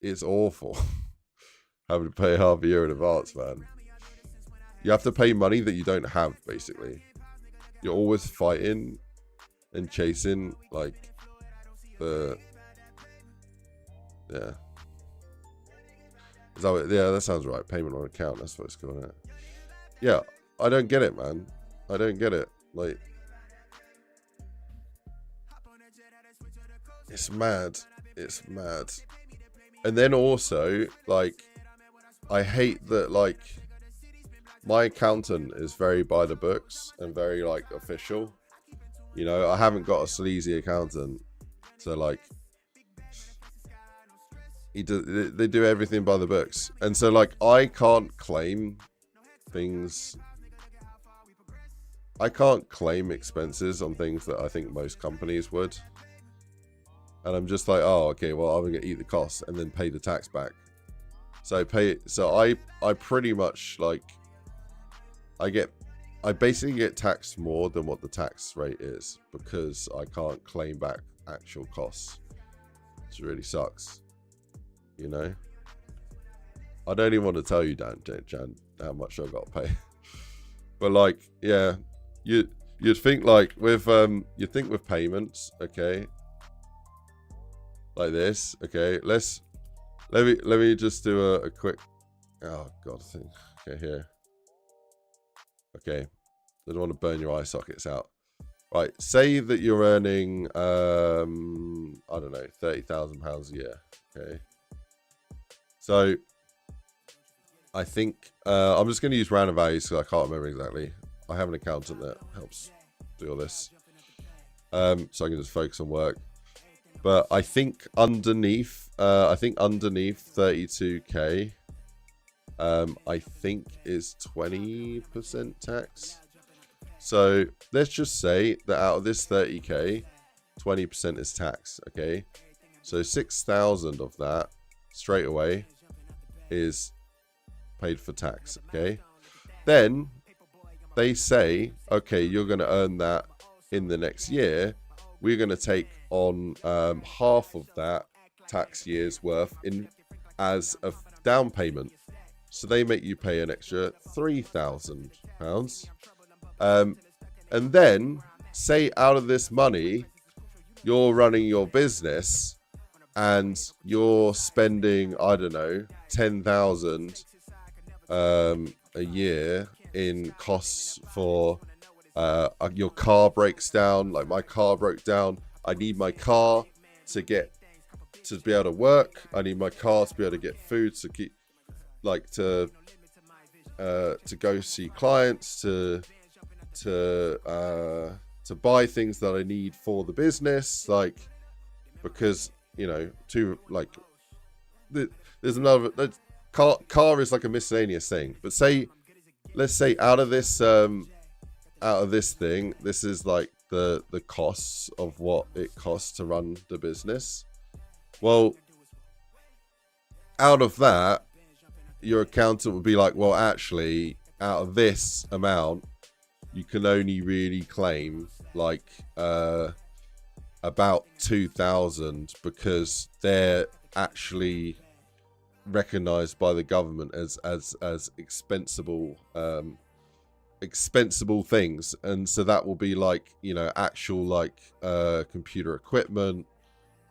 [SPEAKER 1] it's awful having to pay half a year in advance, man. You have to pay money that you don't have, basically. You're always fighting and chasing, like, the... Yeah. Is that what, yeah, that sounds right. Payment on account, that's what it's called. Yeah, I don't get it, man. I don't get it. Like... It's mad. It's mad. And then also, like, I hate that, like, my accountant is very by the books and very, like, official. You know, I haven't got a sleazy accountant. So, like, they do everything by the books. And so, like, I can't claim things. I can't claim expenses on things that I think most companies would. And I'm just like, oh, okay, well, I'm gonna eat the costs and then pay the tax back. So I pretty much like, I basically get taxed more than what the tax rate is because I can't claim back actual costs. It really sucks, you know. I don't even want to tell you, Jan, how much I got to pay. But like, yeah, you'd think like with with payments, okay. Like this, okay. Let me just do a quick. Oh God, thing. Okay, here. Okay, I don't want to burn your eye sockets out. Right, say that you're earning I don't know, £30,000 a year. Okay, so I think I'm just going to use random values because I can't remember exactly. I have an accountant that helps do all this, so I can just focus on work. But I think underneath 32k, I think is 20% tax. So let's just say that out of this 30k, 20% is tax. Okay, so 6,000 of that straight away is paid for tax. Okay, then they say, okay, you're going to earn that in the next year. We're going to take on half of that tax year's worth in as a down payment. So they make you pay an extra £3,000. And then say out of this money, you're running your business and you're spending, I don't know, 10,000 a year in costs for your car breaks down. Like my car broke down. I need my car to be able to work. I need my car to be able to get food, to keep, like, to go see clients, to buy things that I need for the business, like, because, you know, there's another car is like a miscellaneous thing. But let's say out of this thing, this is like the costs of what it costs to run the business. Well, out of that, your accountant would be like, well, actually, out of this amount, you can only really claim like about 2,000 because they're actually recognized by the government as expensable things, and so that will be like, you know, actual like computer equipment,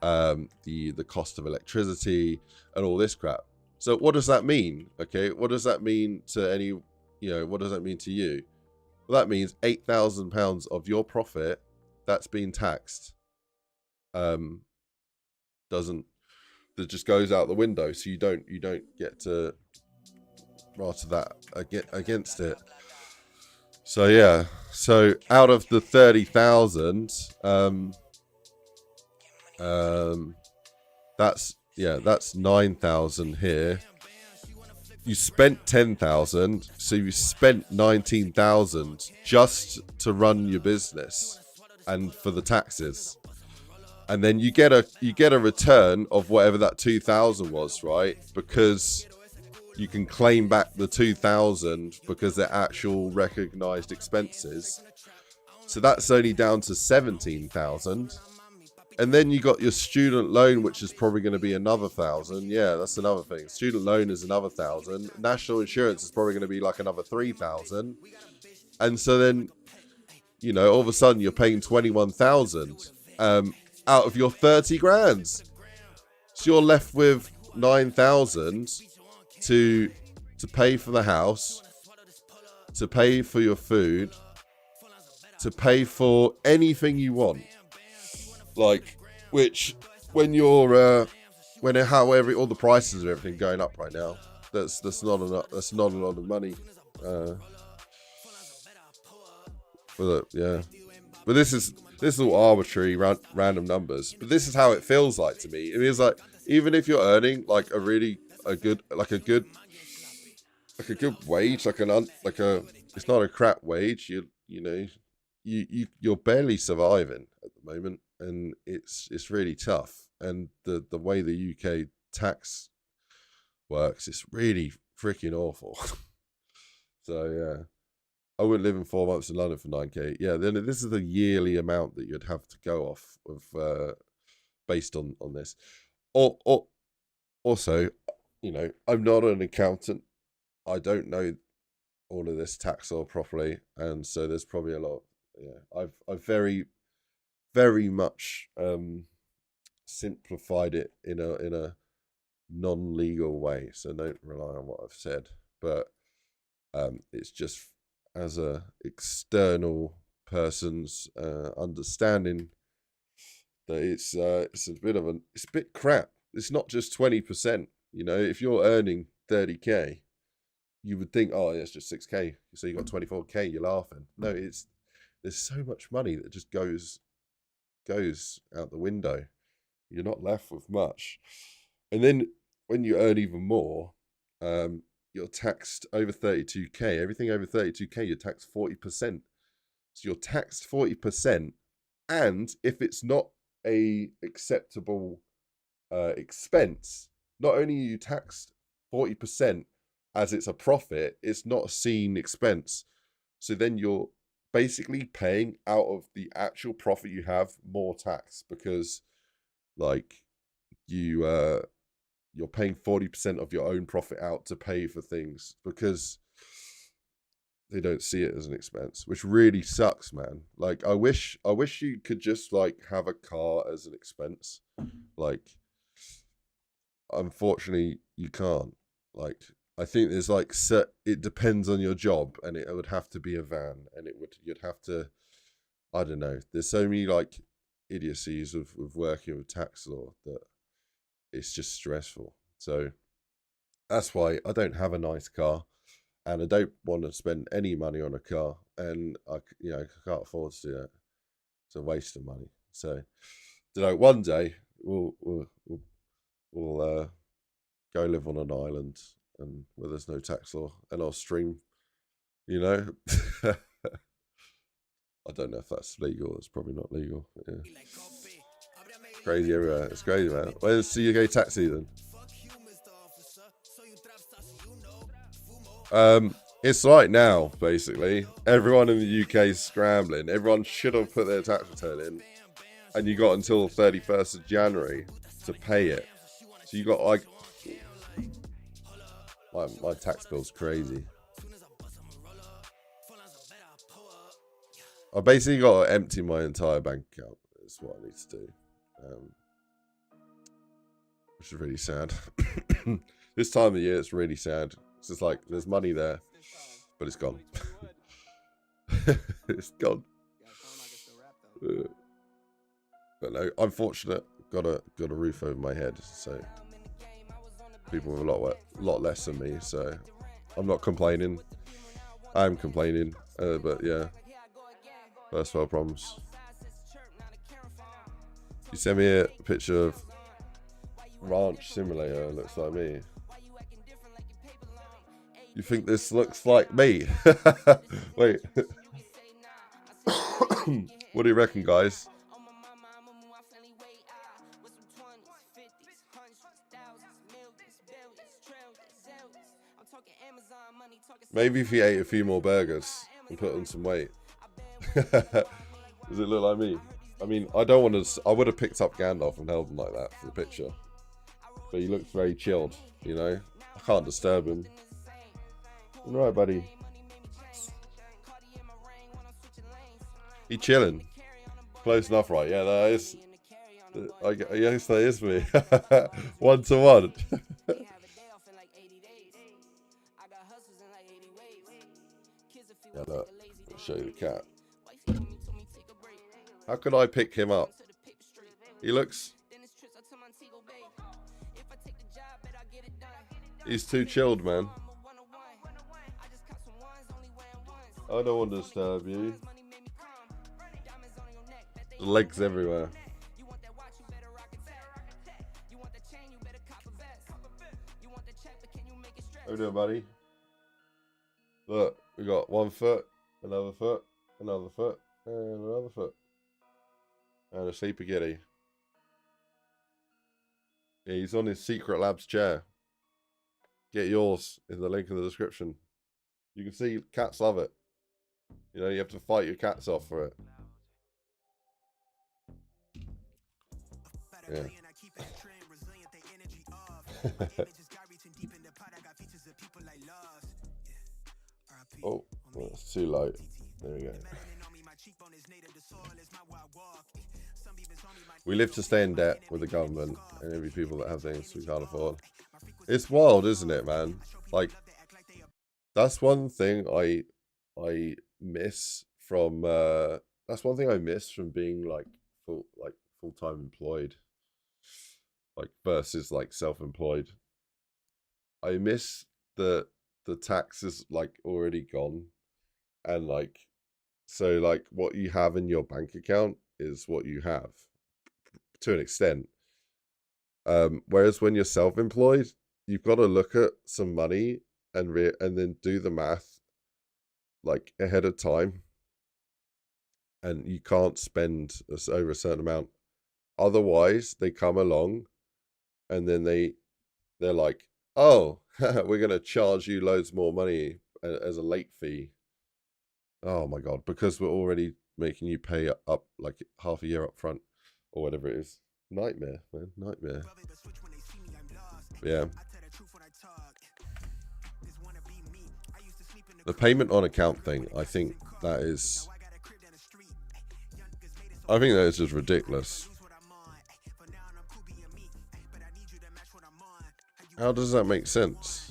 [SPEAKER 1] the cost of electricity and all this crap. So what does that mean? Okay, what does that mean to any, you know, what does that mean to you? Well, that means £8,000 of your profit that's being taxed that just goes out the window, so you don't get to rather that against it. So yeah, so out of the 30,000, that's 9,000 here. You spent 10,000, so you spent 19,000 just to run your business and for the taxes. And then you get a return of whatever that 2,000 was, right? Because you can claim back the 2,000 because they're actual recognized expenses. So that's only down to 17,000. And then you got your student loan, which is probably going to be another 1,000. Yeah, that's another thing. Student loan is another 1,000. National insurance is probably going to be like another 3,000. And so then, you know, all of a sudden you're paying 21,000 out of your 30 grand. So you're left with 9,000 to pay for the house, to pay for your food, to pay for anything you want. Like, which when you're how all the prices and everything going up right now, that's not enough. That's not a lot of money. But this is all arbitrary, random numbers. But this is how it feels like to me. It feels like even if you're earning like a good wage, it's not a crap wage. You're barely surviving at the moment, and it's really tough. And the way the UK tax works, it's really freaking awful. So yeah, I wouldn't live in 4 months in London for 9k. Yeah, then this is the yearly amount that you'd have to go off of based on this. Or also, you know, I'm not an accountant. I don't know all of this tax law properly, and so there's probably a lot. Yeah, I've very, very much simplified it in a non-legal way, so don't rely on what I've said. But it's just as a external person's understanding that it's a bit crap. It's not just 20%. You know, if you're earning 30k, you would think, oh, it's just 6k, so you got 24k. You're laughing. No, there's so much money that just goes out the window. You're not left with much. And then when you earn even more, you're taxed over 32k. Everything over 32k, you're taxed 40%. So you're taxed 40%, and if it's not a acceptable expense, not only are you taxed 40% as it's a profit, it's not a seen expense. So then you're basically paying out of the actual profit you have more tax, because like you're paying 40% of your own profit out to pay for things because they don't see it as an expense, which really sucks, man. Like I wish you could just like have a car as an expense. Like unfortunately you can't. Like I think there's like it depends on your job, and it would have to be a van, and you'd have to, I don't know. There's so many like idiocies of working with tax law that it's just stressful. So that's why I don't have a nice car, and I don't want to spend any money on a car, and I can't afford to do that. It's a waste of money. So, one day we'll go live on an island and where there's no tax law, and I'll stream. You know, I don't know if that's legal. It's probably not legal. But yeah. Crazy everywhere. It's crazy, man. Where's the UK tax season? It's right now, basically. Everyone in the UK is scrambling. Everyone should have put their tax return in, and you got until the 31st of January to pay it. So you got like my tax bill's crazy. I basically got to empty my entire bank account. That's what I need to do. Which is really sad. This time of year, it's really sad. It's just like there's money there, but it's gone. It's gone. But no, I'm fortunate. Got a roof over my head, so people with a lot less than me. So I'm not complaining. I'm complaining, but yeah, first world problems. You sent me a picture of Ranch Simulator. Looks like me. You think this looks like me? Wait. What do you reckon, guys? Maybe if he ate a few more burgers and put on some weight. Does it look like me? I mean, I don't want to. I would have picked up Gandalf and held him like that for the picture. But he looks very chilled, you know? I can't disturb him. Right, buddy. He chilling. Close enough, right? Yeah, that is. I guess that is me. 1 to 1. Yeah, look. I'll show you the cat. How could I pick him up? He looks... He's too chilled, man. I don't want to disturb you. Legs everywhere. How we doing, buddy? Look, we got 1 foot, another foot, another foot, and another foot. And a sleepy kitty. Yeah, he's on his Secret Labs chair. Get yours in the link in the description. You can see cats love it. You know, you have to fight your cats off for it. Yeah. Oh, well, it's too light. There we go. We live to stay in debt with the government and every people that have things we can't afford. It's wild, isn't it, man? Like, that's one thing I miss from being like full-time employed, like versus like self-employed. I miss the tax is like already gone, and like so like what you have in your bank account is what you have to an extent. Whereas when you're self-employed, you've got to look at some money and then do the math like ahead of time, and you can't spend over a certain amount. Otherwise, they come along, and then they're like, "Oh, we're gonna charge you loads more money as a late fee." Oh my god, because we're already making you pay up like half a year up front or whatever it is. Nightmare, man, nightmare. Yeah. The payment on account thing, I think that is just ridiculous. How does that make sense?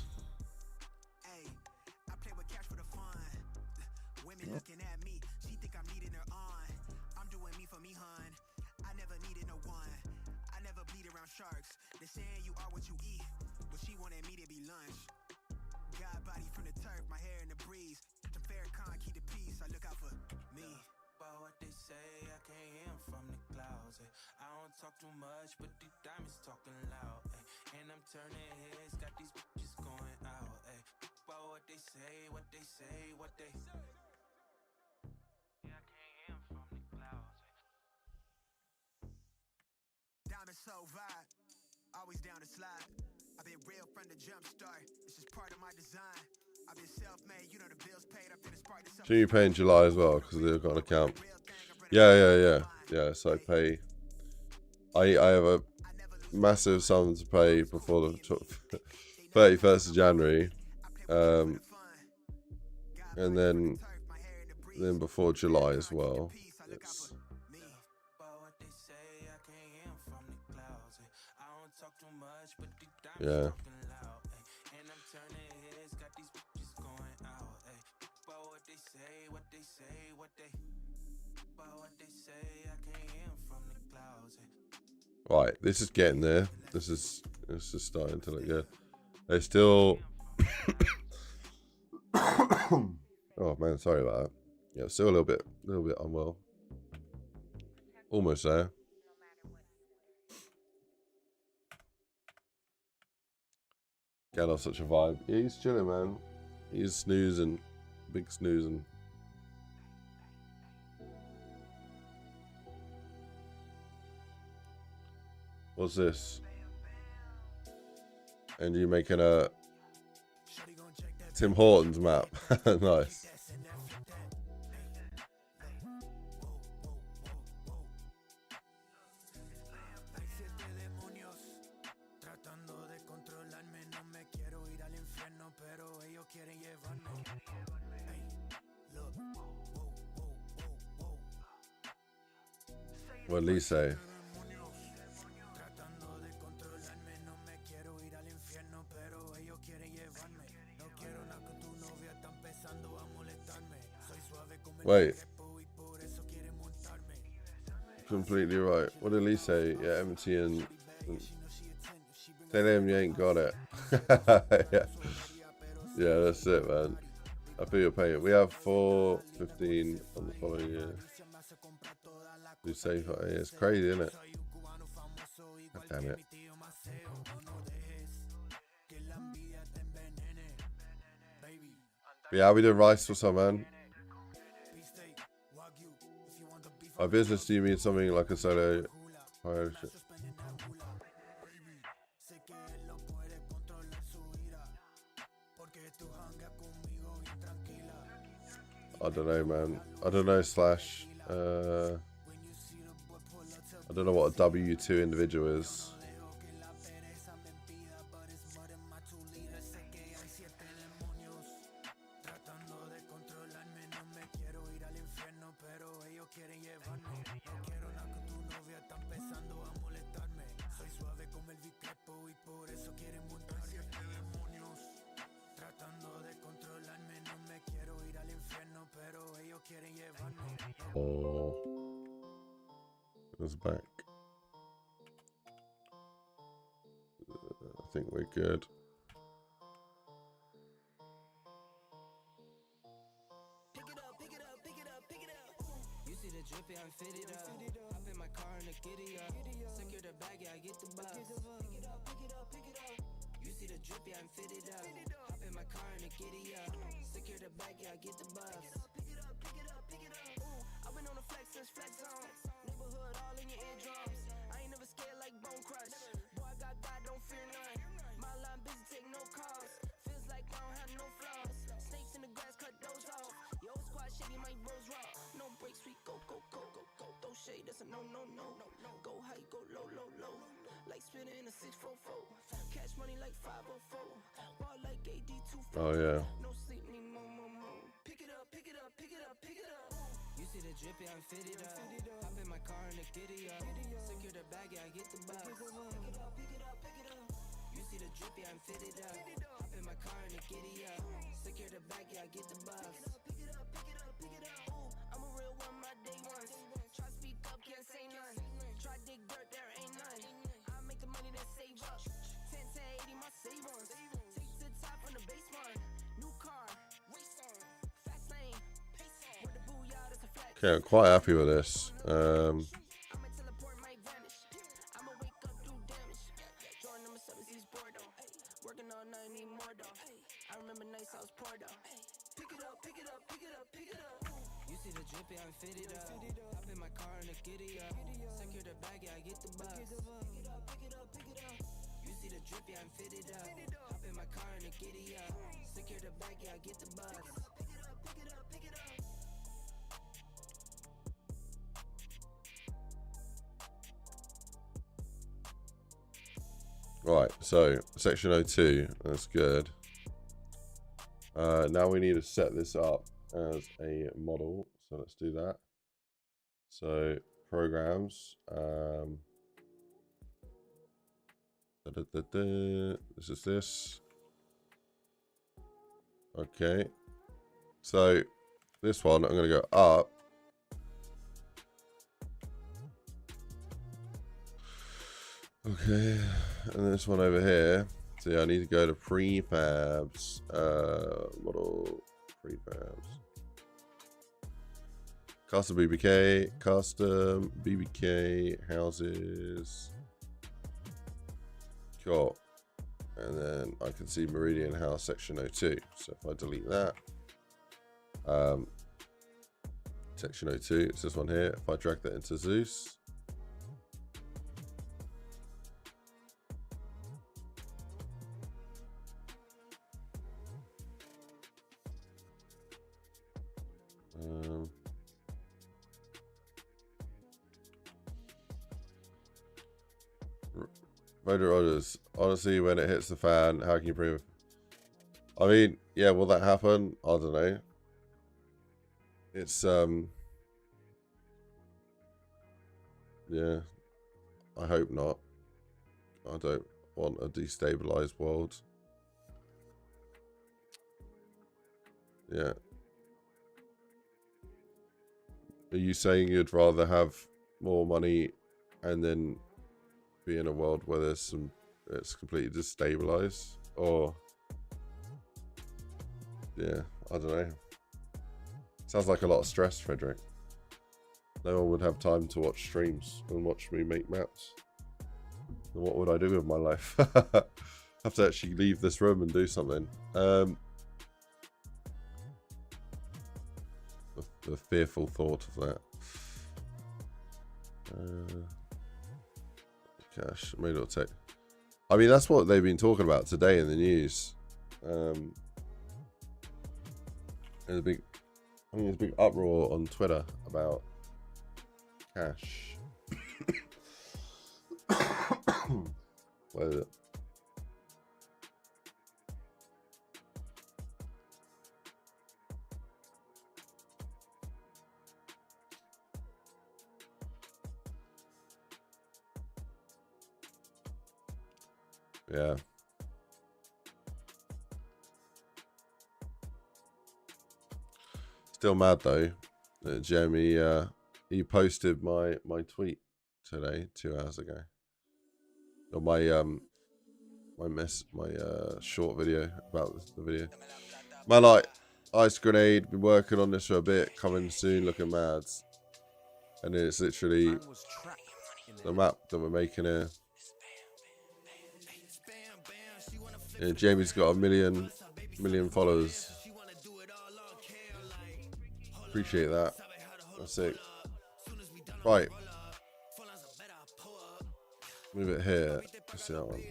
[SPEAKER 3] Too much, but the diamonds talking loud, ay. And I'm turning heads, got these bitches going out, ay. About what they say, what they say, what they say. Yeah, I can't hear from the clouds, ay. Diamonds so vibe, always down to slide. I've been real from the jump start. This is part of my design. I've been self-made, you know the bills paid. I've been spark this up.
[SPEAKER 1] So you pay in July as well because they've got an account. Yeah. So I pay. I have a massive sum to pay before the 31st of January, and then before July as well. It's, yeah.
[SPEAKER 3] about what they say, I can't hear 'em from the clouds.
[SPEAKER 1] Right, this is getting there. This is starting to look good. They still. Oh man, sorry about that. Yeah, still a little bit unwell. Almost there. Getting off such a vibe. Yeah, he's chilling, man. He's snoozing, big snoozing. What's this? And you making a Tim Hortons map? Nice. What did Lee say? Wait. Completely right. What did Lee say? Yeah, empty and tell him you ain't got it. Yeah, that's it, man. I feel your pain. We have 4:15 on the following year. Do safe. Yeah, it's crazy, isn't it? God damn it. But yeah, we did rice for some, man. By business, do you mean something like a solo hire shit? I don't know, man. I don't know, Slash. I don't know what a W2 individual is. Oh, it's back. I think we're good.
[SPEAKER 2] You see the drippy, I'm fitted up. Hop in my car and the giddy up. Secure the bag, yeah, I get the bus. Pick it up, pick it up, pick it up. You see the drippy, I'm fitted up. Hop in my car and the giddy up. Secure the bag, yeah, I get the bus. Pick it up, pick it up, pick it up. I've been on the flex since flex zone. Neighborhood all in your eardrums. I ain't never scared like Bone Crush. Boy, I got God, don't fear none. My line busy, take no calls. Feels like I don't have no flaws. Snakes in the grass, cut those off. Yo, squad shady, my bros raw. No breaks, we go, go, go, go, go. Throw shade, that's a no, no, no, no, no. Go high, go low, low, low. Like spinning in a 644. Cash money like 504. Ball like AD2.
[SPEAKER 1] Oh yeah.
[SPEAKER 2] No sleep, need more, more, more. Pick it up, pick it up, pick it up, pick it up. You see the drippy, I'm fitted up. Hop in my car and the giddy up. Secure the bag, yeah, I get the bus. Pick it up, pick it up, pick it up. You see the drippy, I'm fitted up. Hop in my car and the giddy up. Secure the bag, yeah, I get the bus. Pick it up, pick it up, pick it up. Ooh, I'm a real one, my day ones. Try speak up, can't say none. Try dig dirt, there ain't none. I make the money that save up. 10 to 80, my save ones. Take to the top on the base one. New car, race on. Fast lane, pace on. With the booyah, that's a flex.
[SPEAKER 1] Okay, I'm quite happy with this.
[SPEAKER 2] I'ma teleport my vanish. I'ma wake up, do damage. Jordan number 7, he's bored though. Working all night, need more though. I remember nights I was poor though. Pick it up, pick it up, pick it up, pick it up. You see the drippy, I'm fitted up. Hop in my car and the giddy up. Secure the bag, yeah, I get the bus. Pick it up, pick it up, pick it up. You see the drippy, I'm fitted up. Hop in my car and the giddy up. Secure the bag, yeah, I get the bus. Pick it up, pick it up, pick it up.
[SPEAKER 1] Right, so section 02, that's good. Now we need to set this up as a model, so let's do that. So programs, this is this. Okay, so this one I'm going to go up Okay, and this one over here. So yeah, I need to go to prefabs. Model prefabs. Custom BBK, houses. Cool. And then I can see Meridian House section 02. So if I delete that, section 02, it's this one here. If I drag that into Zeus, voter orders. Honestly, when it hits the fan, how can you prove? I mean, yeah, will that happen? I don't know. It's yeah, I hope not. I don't want a destabilized world. Yeah. Are you saying you'd rather have more money and then be in a world where there's some, it's completely destabilized? Or yeah, I don't know. Sounds like a lot of stress, Frederick. No one would have time to watch streams and watch me make maps. And what would I do with my life? Have to actually leave this room and do something. The fearful thought of that. Cash, maybe it'll take. I mean, that's what they've been talking about today in the news. There's a big, I think there's a big uproar on Twitter about cash. Where is it? Yeah. Still mad though that JME he posted my tweet today 2 hours ago. Or my short video about the video. Man, like IceGrenade, been working on this for a bit, coming soon, looking mad. And then it's literally the map that we're making here. Yeah, Jamie's got a million followers. Appreciate that. That's sick. Right. Move it here. Let's see that one.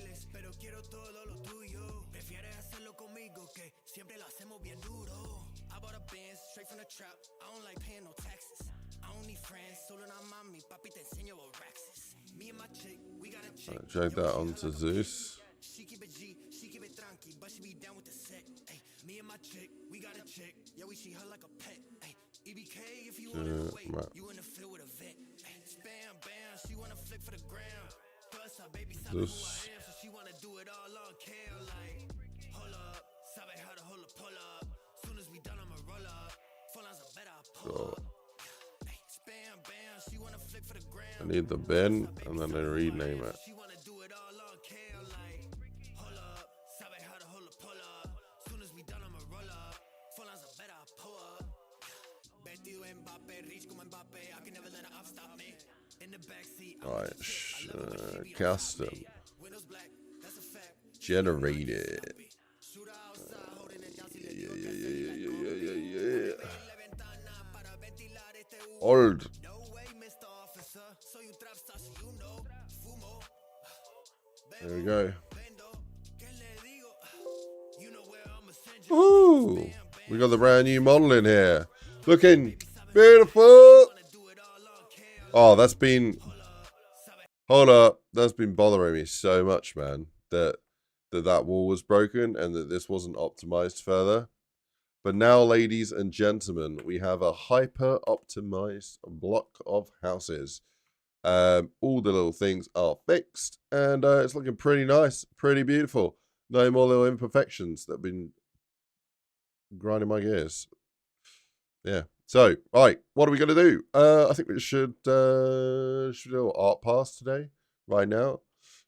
[SPEAKER 1] Drag that onto Zeus. Zeus. So I need the bin and then I rename it. Alright, custom generated. Yeah. Old. There we go. Ooh, we got the brand new model in here, looking beautiful. Oh, that's been. Hold up, that's been bothering me so much, man. That wall was broken and that this wasn't optimized further. But now, ladies and gentlemen, we have a hyper-optimized block of houses. All the little things are fixed, and it's looking pretty nice, pretty beautiful. No more little imperfections that have been grinding my gears. Yeah. So, right, what are we going to do? I think we should do art pass today, right now.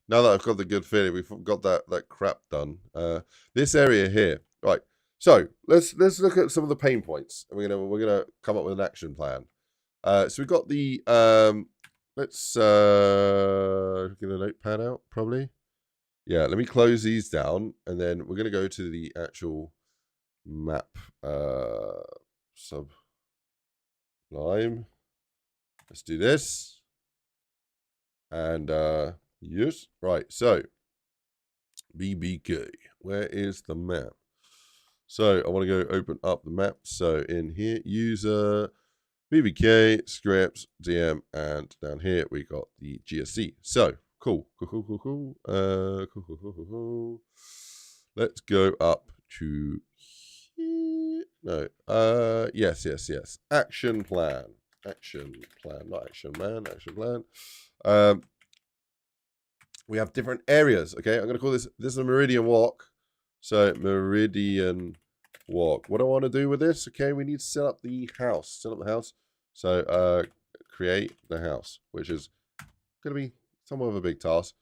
[SPEAKER 1] now that I've got the good feeling, we've got that crap done. This area here, right? So let's look at some of the pain points, and we're gonna come up with an action plan. So we've got the let's get a notepad out probably. Yeah, let me close these down, and then we're gonna go to the actual map sublime. Let's do this. And yes, right. So BBK, where is the map? So I want to go open up the map. So in here, user, BBK, scripts, DM, and down here we got the GSC. So cool. Let's go up to here. No. Yes. Action plan. Action plan, not action man. Action plan. We have different areas. Okay, I'm gonna call this is a meridian walk. So meridian walk. What do I want to do with this? Okay, we need to set up the house. Set up the house. So create the house, which is gonna be somewhat of a big task,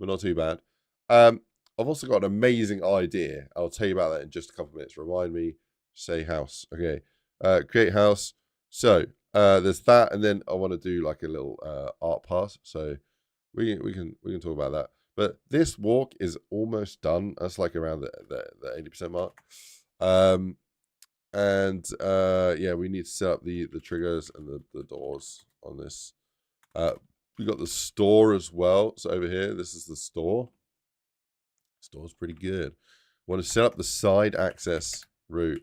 [SPEAKER 1] but not too bad. I've also got an amazing idea. I'll tell you about that in just a couple of minutes. Remind me, say house. Okay, create house. So there's that, and then I want to do like a little art pass. So we can talk about that. But this walk is almost done. That's like around the 80% mark. Yeah, we need to set up the triggers and the doors on this. We got the store as well. So over here, this is the store. Store's pretty good. Want to set up the side access route.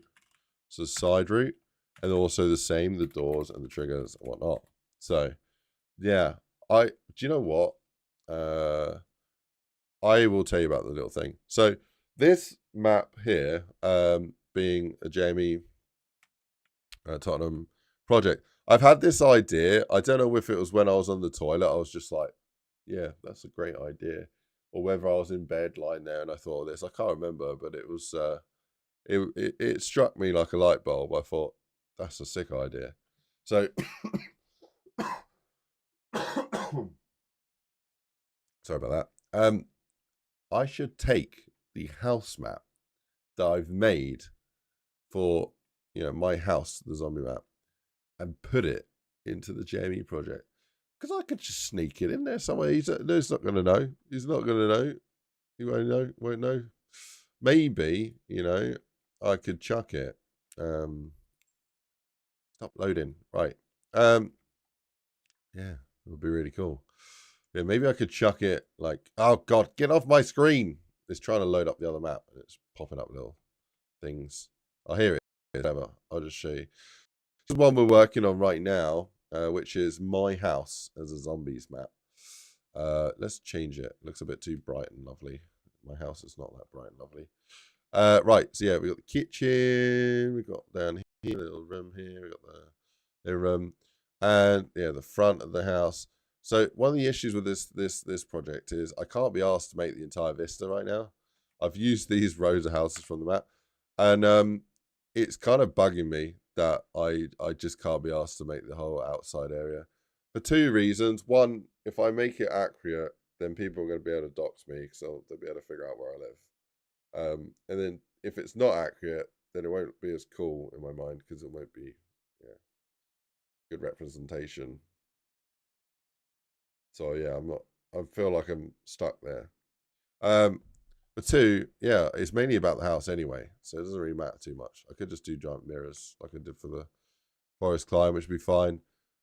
[SPEAKER 1] So side route, and also the same, the doors and the triggers and whatnot. So yeah, do you know what? I will tell you about the little thing. So this map here, being a JME Tottenham project, I've had this idea. I don't know if it was when I was on the toilet. I was just like, yeah, that's a great idea. Or whether I was in bed lying there and I thought of this. I can't remember, but it was it struck me like a light bulb. I thought, that's a sick idea. So sorry about that. I should take the house map that I've made for my house, the zombie map, and put it into the JME project. Because I could just sneak it in there somewhere. He's not going to know. He's not going to know. He won't know. Maybe, I could chuck it. Stop loading. Right. Yeah, it would be really cool. Yeah, maybe I could chuck it like, oh God, get off my screen. It's trying to load up the other map and it's popping up little things. I'll hear it. Whatever. I'll just show you. This is one we're working on right now, which is my house as a zombies map. Let's change it. It looks a bit too bright and lovely. My house is not that bright and lovely. Right, so yeah, we got the kitchen, we got down here, a little room here, we got the room, and yeah, the front of the house. So one of the issues with this project is I can't be asked to make the entire vista right now. I've used these rows of houses from the map, and it's kind of bugging me that I just can't be asked to make the whole outside area for two reasons. One, if I make it accurate, then people are going to be able to dox me because they'll be able to figure out where I live. And then if it's not accurate, then it won't be as cool in my mind because it won't be good representation. So yeah, I feel like I'm stuck there. But two, yeah, it's mainly about the house anyway, so it doesn't really matter too much. I could just do giant mirrors like I did for the forest climb, which would be fine.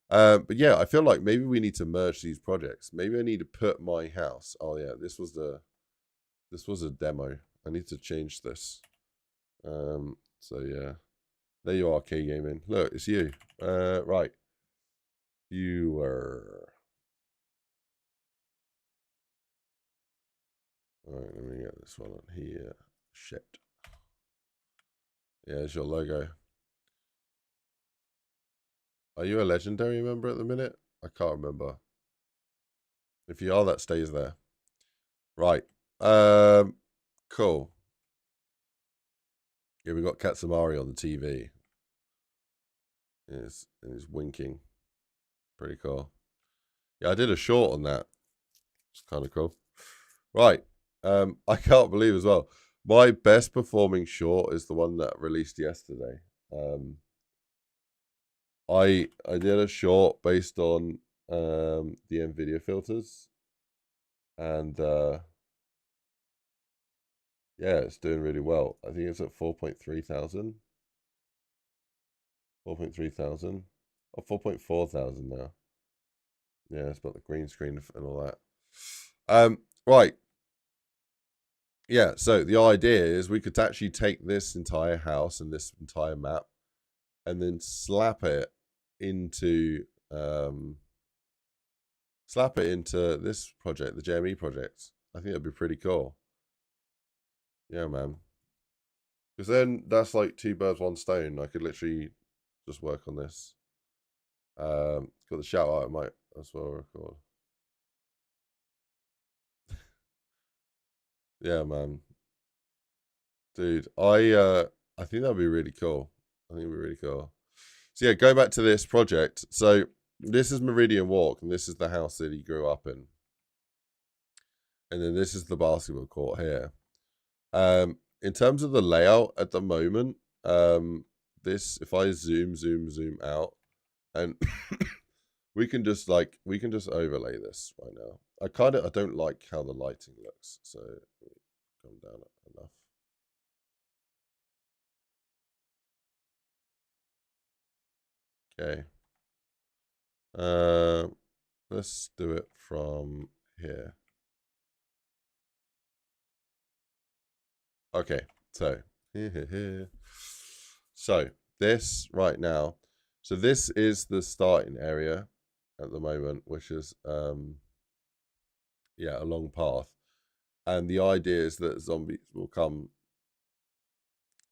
[SPEAKER 1] But yeah, I feel like maybe we need to merge these projects. Maybe I need to put my house. Oh yeah, this was a demo. I need to change this. So yeah, there you are, K Gaming. Look, it's you. Right, viewer. All right, let me get this one on here. Shit. Yeah, it's your logo. Are you a legendary member at the minute? I can't remember. If you are, that stays there. Right. Cool. Yeah, we got Katsamari on the TV. Yes, and he's winking. Pretty cool. Yeah, I did a short on that. It's kind of cool. Right. I can't believe as well. My best performing short is the one that released yesterday. I did a short based on the NVIDIA filters, and yeah, it's doing really well. I think it's at 4.3 thousand. 4.3 thousand. Or 4.4 thousand now. Yeah, it's got the green screen and all that. Right. Yeah, so the idea is we could actually take this entire house and this entire map and then slap it into this project, the JME project. I think that'd be pretty cool. Yeah, man. Because then that's like 2 birds, 1 stone. I could literally just work on this. Got the shout out, I might as well record. Yeah, man. Dude, I think that'd be really cool. I think it'd be really cool. So yeah, go back to this project. So this is Meridian Walk, and this is the house that he grew up in. And then this is the basketball court here. In terms of the layout at the moment, this, if I zoom out, and we can just overlay this right now. I don't like how the lighting looks, so come down enough. Okay. Let's do it from here. Okay, so so this right now, so this is the starting area at the moment, which is yeah, a long path, and the idea is that zombies will come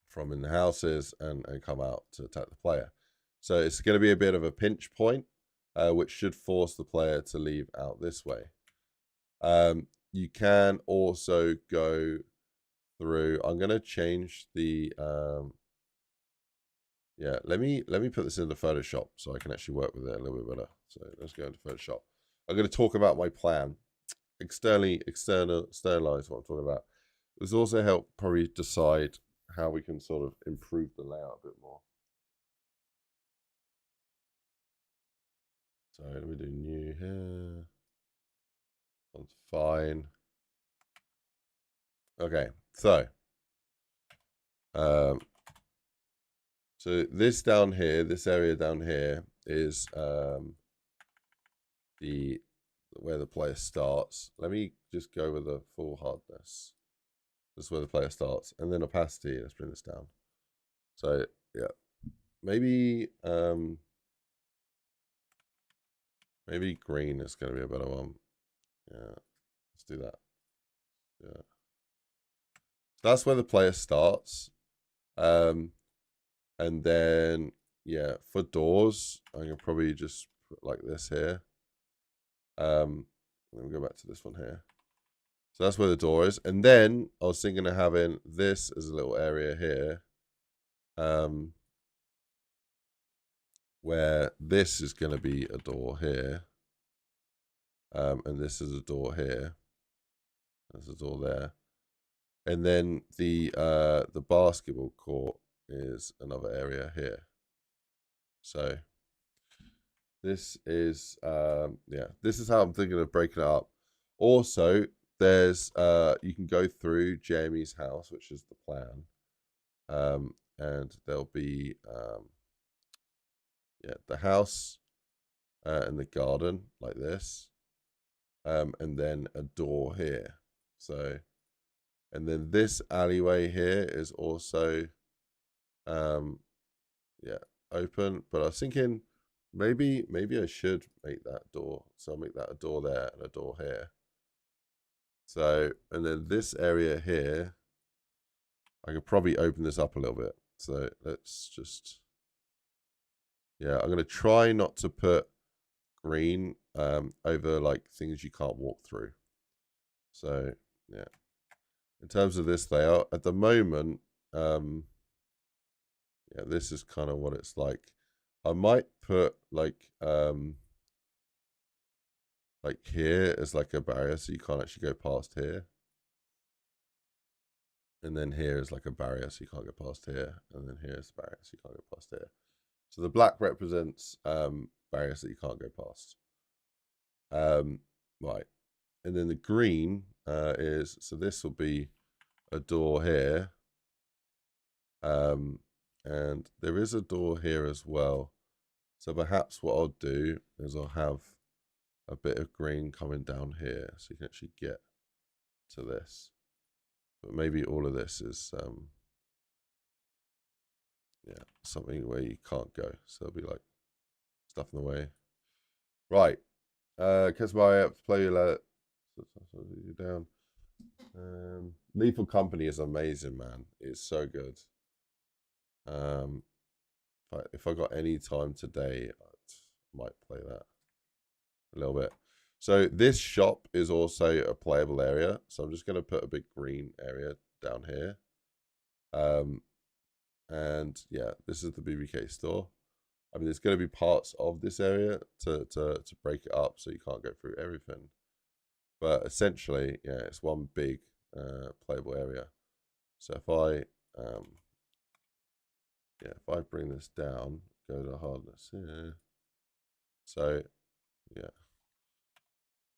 [SPEAKER 1] from in the houses and come out to attack the player. So it's going to be a bit of a pinch point, which should force the player to leave out this way. You can also go through. I'm going to change the yeah, let me put this into Photoshop so I can actually work with it a little bit better. So let's go into Photoshop. I'm going to talk about my plan. Externalize what I'm talking about. This also help probably decide how we can sort of improve the layout a bit more. So let me do new here. That's fine. Okay, so so this down here, this area down here is where the player starts. Let me just go with the full hardness. This is where the player starts, and then opacity. Let's bring this down. So yeah, maybe maybe green is going to be a better one. Yeah, let's do that. Yeah, so that's where the player starts. And then yeah, for doors, I can probably just put like this here. Let me go back to this one here. So that's where the door is. And then I was thinking of having this as a little area here. Where this is going to be a door here. And this is a door here. There's a door there. And then the basketball court is another area here. So this is yeah, this is how I'm thinking of breaking it up. Also, there's you can go through JME's house, which is the plan. And there'll be yeah, the house and the garden like this. And then a door here. So, and then this alleyway here is also yeah, open. But I was thinking maybe I should make that door. So I'll make that a door there and a door here. So, and then this area here, I could probably open this up a little bit. So let's just, yeah, I'm going to try not to put green over like things you can't walk through. So yeah, in terms of this layout at the moment, yeah, this is kind of what it's like. I might put like here as like a barrier so you can't actually go past here. And then here is like a barrier, so you can't go past here. And then here's the barrier, so you can't go past here. So the black represents barriers that you can't go past. Right. And then the green is, so this will be a door here. And there is a door here as well. So perhaps what I'll do is I'll have a bit of green coming down here, so you can actually get to this. But maybe all of this is, yeah, something where you can't go. So it'll be like stuff in the way. Right. Kiss my up, play you down. Lethal Company is amazing, man. It's so good. If I got any time today, I might play that a little bit. So this shop is also a playable area. So I'm just going to put a big green area down here. And yeah, this is the BBK store. I mean, there's going to be parts of this area to break it up so you can't go through everything. But essentially, yeah, it's one big playable area. So if I bring this down, go to hardness here. So yeah,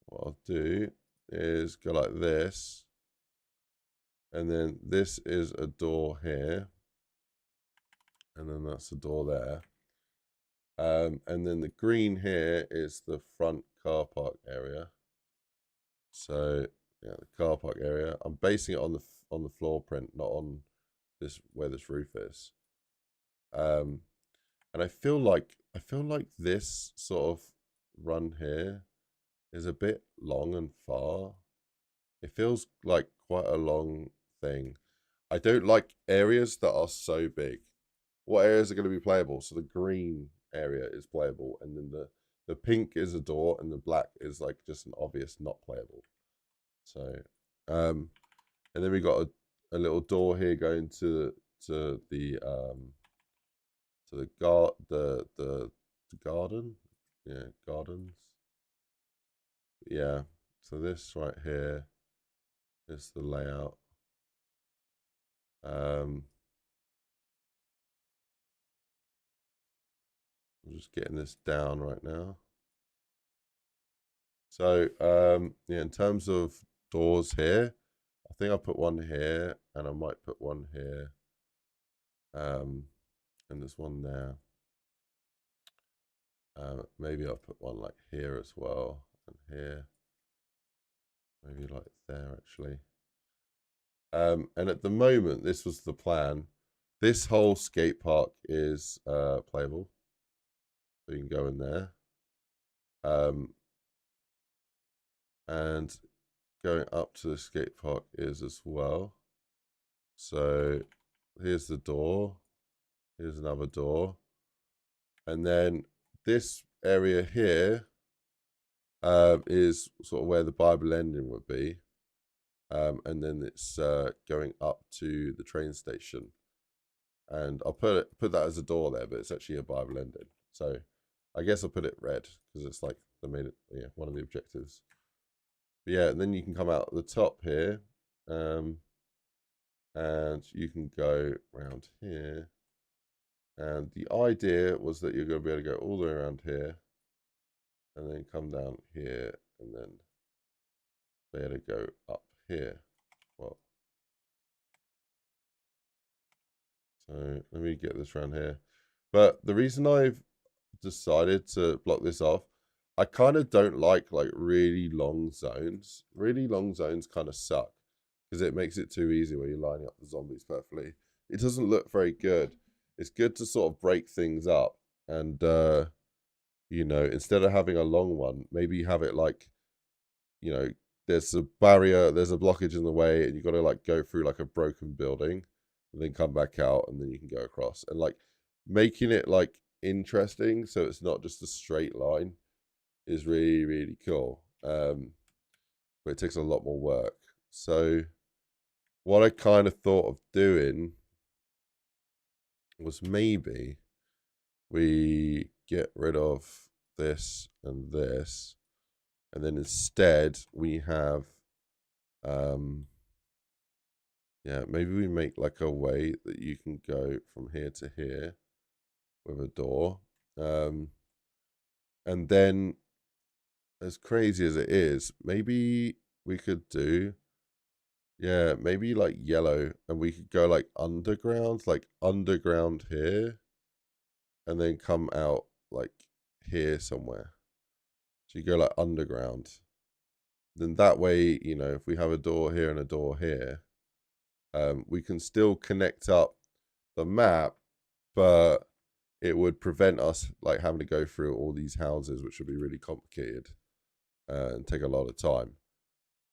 [SPEAKER 1] what I'll do is go like this, and then this is a door here, and then that's a door there. And then the green here is the front car park area. So yeah, the car park area. I'm basing it on the floor print, not on this where this roof is. And I feel like this sort of run here is a bit long and far. It feels like quite a long thing. I don't like areas that are so big. What areas are going to be playable? So the green area is playable, and then the pink is a door, and the black is like just an obvious not playable. So, and then we got a little door here going to the garden, yeah, gardens, yeah. So this right here is the layout. I'm just getting this down right now. So yeah, in terms of doors here, I think I'll put one here, and I might put one here, and there's one there. Maybe I'll put one like here as well, and here. Maybe like there actually. And at the moment, this was the plan. This whole skate park is playable, so you can go in there. And going up to the skate park is as well. So here's the door. Here's another door. And then this area here is sort of where the Bible ending would be. And then it's going up to the train station. And I'll put that as a door there, but it's actually a Bible ending. So I guess I'll put it red because it's like the main, yeah, one of the objectives. But yeah, and then you can come out the top here, and you can go around here. And the idea was that you're going to be able to go all the way around here, and then come down here, and then be able to go up here. Well, so let me get this around here. But the reason I've decided to block this off, I kind of don't like really long zones. Really long zones kind of suck because it makes it too easy where you're lining up the zombies perfectly. It doesn't look very good. It's good to sort of break things up, and you know, instead of having a long one, maybe you have it like, you know, there's a barrier, there's a blockage in the way, and you got to like go through like a broken building and then come back out, and then you can go across, and like making it like interesting so it's not just a straight line is really, really cool. But it takes a lot more work. So what I kind of thought of doing was maybe we get rid of this and this, and then instead we have Yeah, maybe we make like a way that you can go from here to here with a door. And then, as crazy as it is, maybe we could do, yeah, maybe like yellow, and we could go like underground here, and then come out like here somewhere. So you go like underground. Then that way, you know, if we have a door here and a door here, we can still connect up the map, but it would prevent us like having to go through all these houses, which would be really complicated and take a lot of time.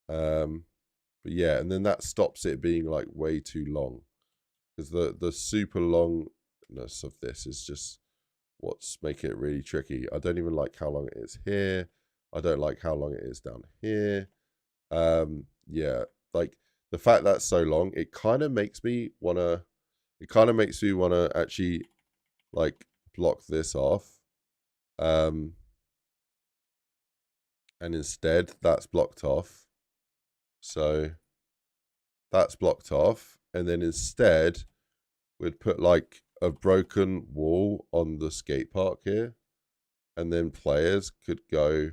[SPEAKER 1] But yeah, and then that stops it being like way too long, because the super longness of this is just what's making it really tricky. I don't even like how long it is here. I don't like how long it is down here. Yeah, like the fact that's so long, it kind of makes me wanna actually like block this off. And instead that's blocked off. So that's blocked off. And then instead we'd put like a broken wall on the skate park here. And then players could go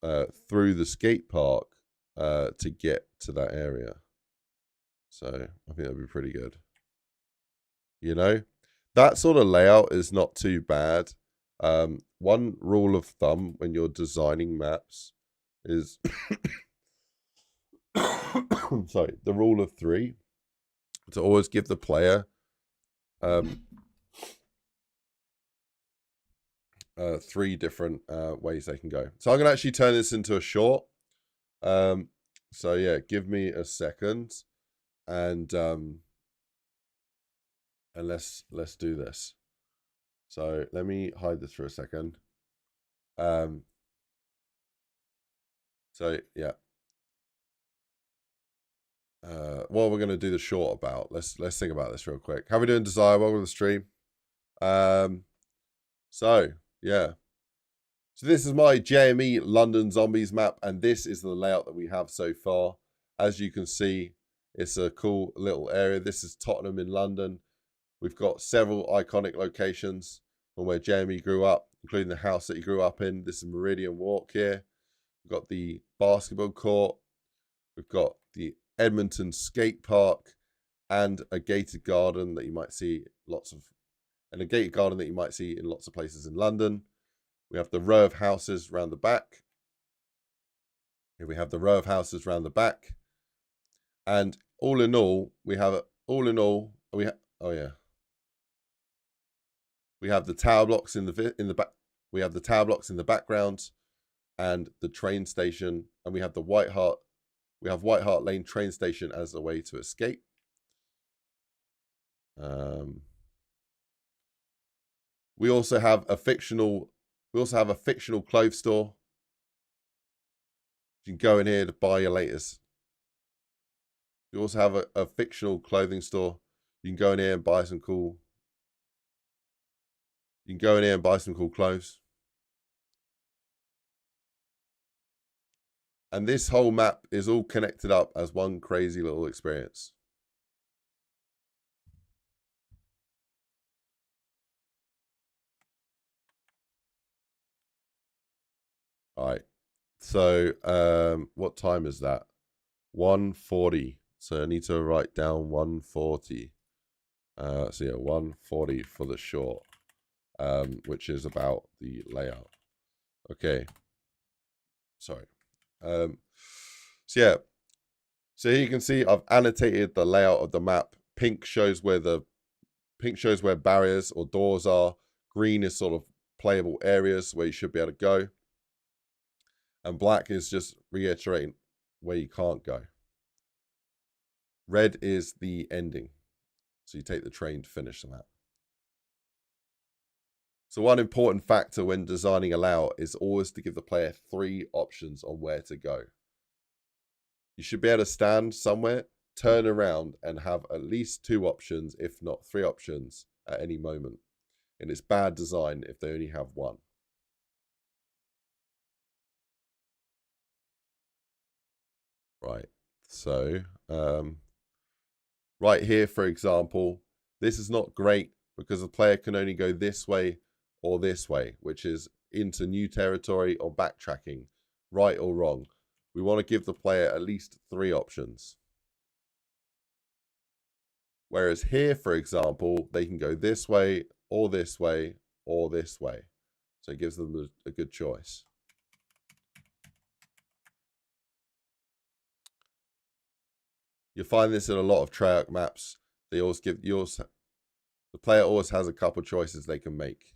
[SPEAKER 1] through the skate park to get to that area. So I think that'd be pretty good. You know, that sort of layout is not too bad. One rule of thumb when you're designing maps is, sorry, the rule of three, to always give the player three different ways they can go. So I'm gonna actually turn this into a short. So yeah, give me a second, and let's do this. So let me hide this for a second. So yeah. What we're gonna do the short about. Let's think about this real quick. How we doing, Desire? Welcome to the stream. So yeah. So this is my JME London Zombies map, and this is the layout that we have so far. As you can see, it's a cool little area. This is Tottenham in London. We've got several iconic locations from where JME grew up, including the house that he grew up in. This is Meridian Walk here. We've got the basketball court. We've got the Edmonton skate park, and a gated garden that you might see in lots of places in London. We have the row of houses round the back. Here we have the row of houses round the back. And all in all, we have we have the tower blocks in the back. We have the tower blocks in the background, and the train station, and we have the White Hart Lane train station as a way to escape. We also have a fictional clothes store. You can go in here to buy your latest. You also have a fictional clothing store. You can go in here and buy some cool. You can go in here and buy some cool clothes. And this whole map is all connected up as one crazy little experience. All right. So what time is that? 1:40. So I need to write down 1:40. So yeah, 1:40 for the short, which is about the layout. Okay. Sorry. So yeah. So here you can see I've annotated the layout of the map. Pink shows where barriers or doors are. Green is sort of playable areas where you should be able to go. And black is just reiterating where you can't go. Red is the ending. So you take the train to finish the map. So one important factor when designing a layout is always to give the player three options on where to go. You should be able to stand somewhere, turn around, and have at least two options, if not three options, at any moment. And it's bad design if they only have one. Right. So right here, for example, this is not great because the player can only go this way or this way, which is into new territory or backtracking, right or wrong. We want to give the player at least 3 options. Whereas here, for example, they can go this way or this way or this way. So it gives them a good choice. You'll find this in a lot of Treyarch maps. They always give the player always has a couple choices they can make.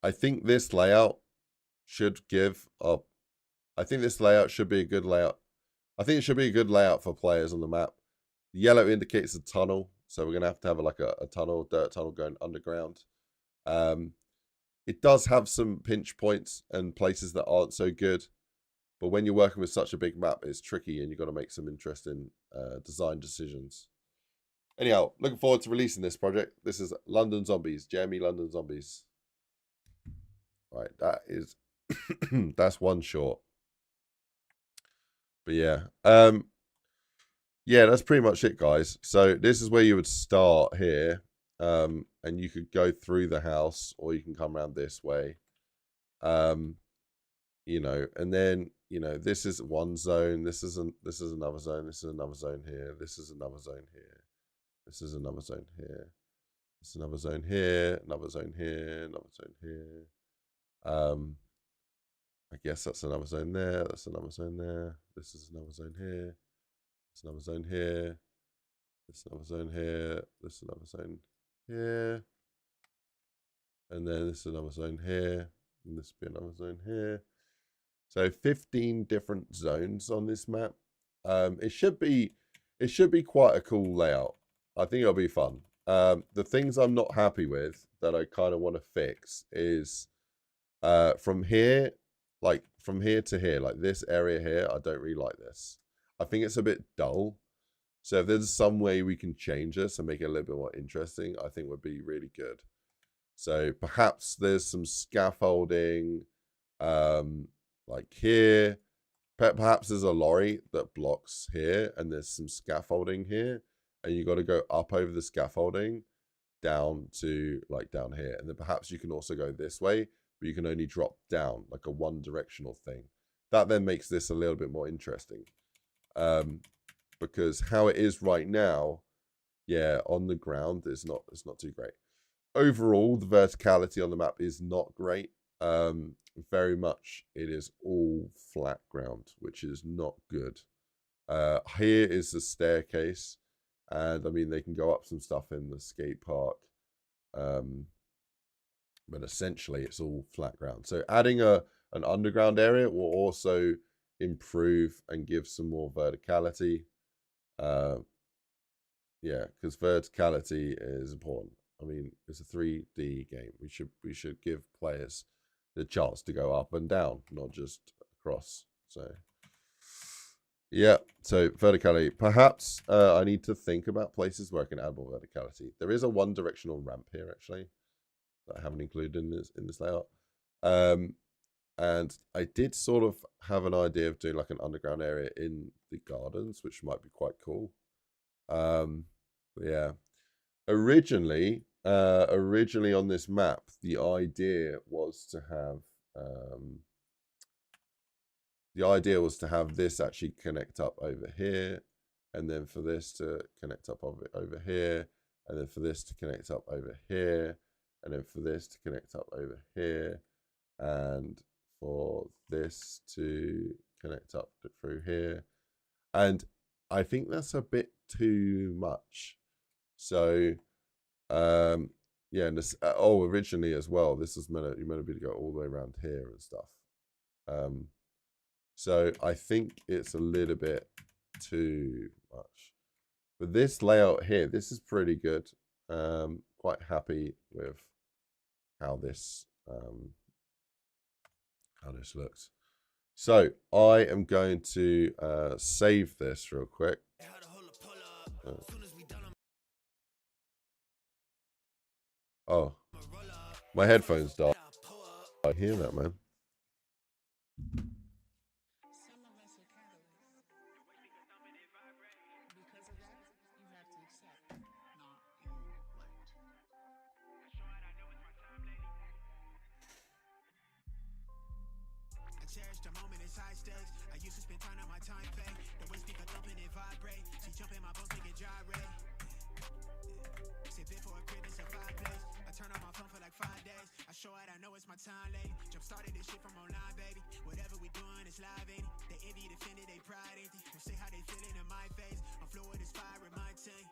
[SPEAKER 1] I think this layout should give up. I think this layout should be a good layout. I think it should be a good layout for players on the map. The yellow indicates a tunnel, so we're gonna have like a tunnel, dirt tunnel going underground. It does have some pinch points and places that aren't so good, but when you're working with such a big map, it's tricky and you've got to make some interesting design decisions. Anyhow, looking forward to releasing this project. This is London Zombies, JME London Zombies. Right, that is that's one short. But yeah, yeah, that's pretty much it, guys. So this is where you would start here, and you could go through the house, or you can come around this way, you know, and then you know this is one zone. This is another zone. This is another zone here. This is another zone here. This is another zone here. This is another zone here. Another zone here. Another zone here. I guess that's another zone there. That's another zone there. This is another zone here. This another zone here. This another zone here. This another zone here. And then this is another zone here. And this will be another zone here. So 15 different zones on this map. It should be quite a cool layout. I think it'll be fun. The things I'm not happy with that I kind of want to fix is from here, like from here to here, like this area here, I don't really like this. I think it's a bit dull. So if there's some way we can change this and make it a little bit more interesting, I think would be really good. So perhaps there's some scaffolding, like here. Perhaps there's a lorry that blocks here, and there's some scaffolding here, and you got to go up over the scaffolding down to like down here, and then perhaps you can also go this way, but you can only drop down like a one-directional thing. That then makes this a little bit more interesting, because how it is right now, yeah, on the ground it's not too great. Overall, the verticality on the map is not great. Very much it is all flat ground, which is not good. Here is the staircase, and I mean they can go up some stuff in the skate park, but essentially it's all flat ground. So adding an underground area will also improve and give some more verticality. Yeah, because verticality is important. I mean, it's a 3D game. We should give players the chance to go up and down, not just across. So yeah, so verticality. Perhaps I need to think about places where I can add more verticality. There is a one-directional ramp here actually that I haven't included in this layout. And I did sort of have an idea of doing like an underground area in the gardens, which might be quite cool. Yeah, originally on this map, the idea was to have this actually connect up over here, and then for this to connect up over here, and then for this to connect up over here, and then for this to connect up over here, and for this to connect up through here. And I think that's a bit too much. So yeah, and this, originally as well, this was meant to be to go all the way around here and stuff. So I think it's a little bit too much. But this layout here, this is pretty good. Quite happy with how this looks. So I am going to save this real quick. Oh, my headphones died. I hear that, man.
[SPEAKER 3] cherish the moment, it's high stakes. I used to spend time on my time fade. The way speaker thumping and vibrate. She jumping my bones, make it gyrate. Sit bit for a crib, it's a fireplace. I turn on my phone for like 5 days. I show it, I know it's my time late. Jump started this shit from online, baby. Whatever we doing, it's live, ain't it? They envy, defended, they pride, ain't they? Don't say how they feeling in my face. I'm fluid as fire in my team.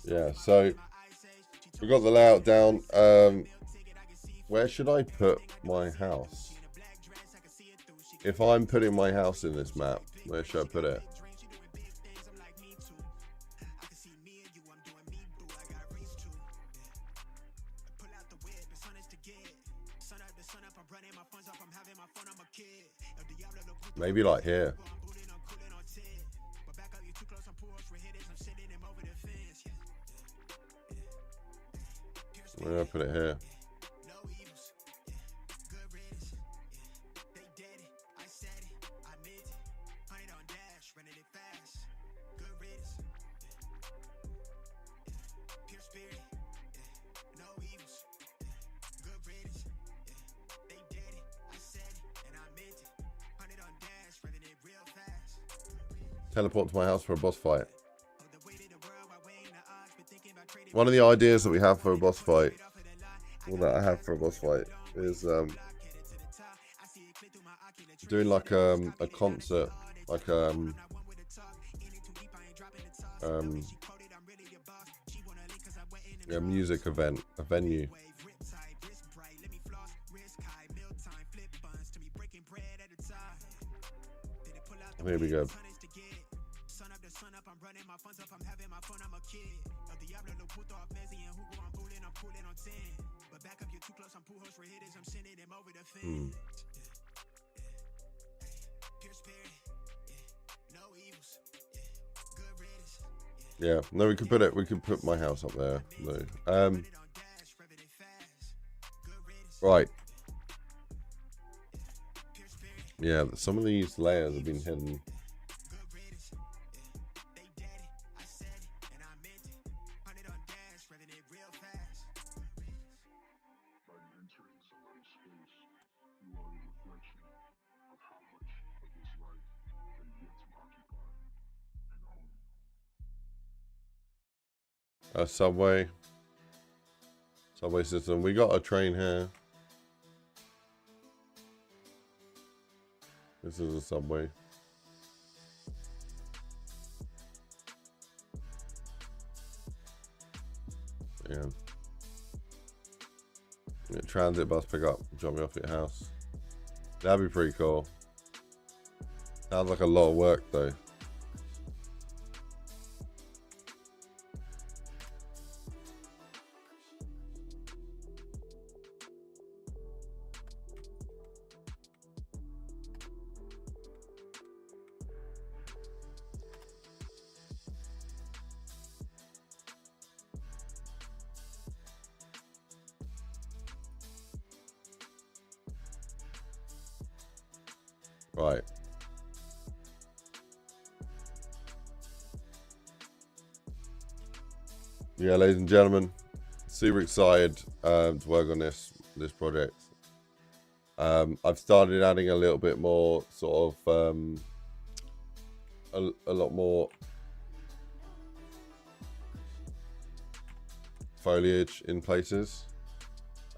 [SPEAKER 1] Yeah, so we got the layout down. Where should I put my house? If I'm putting my house in this map, where should I put it? Maybe like here. I'm gonna put it here. Teleport to my house for a boss fight. One of the ideas that we have for a boss fight, or that I have for a boss fight, is doing like a concert, like a music event, a venue. I think it'd be good. Yeah, no, we could put it. We could put my house up there. No. Right. Yeah, some of these layers have been hidden. Subway system. We got a train here. This is a subway. Yeah. Transit bus pickup, drop me off at your house. That'd be pretty cool. Sounds like a lot of work though. Right. Yeah, ladies and gentlemen, super excited to work on this project. I've started adding a little bit more sort of a lot more foliage in places.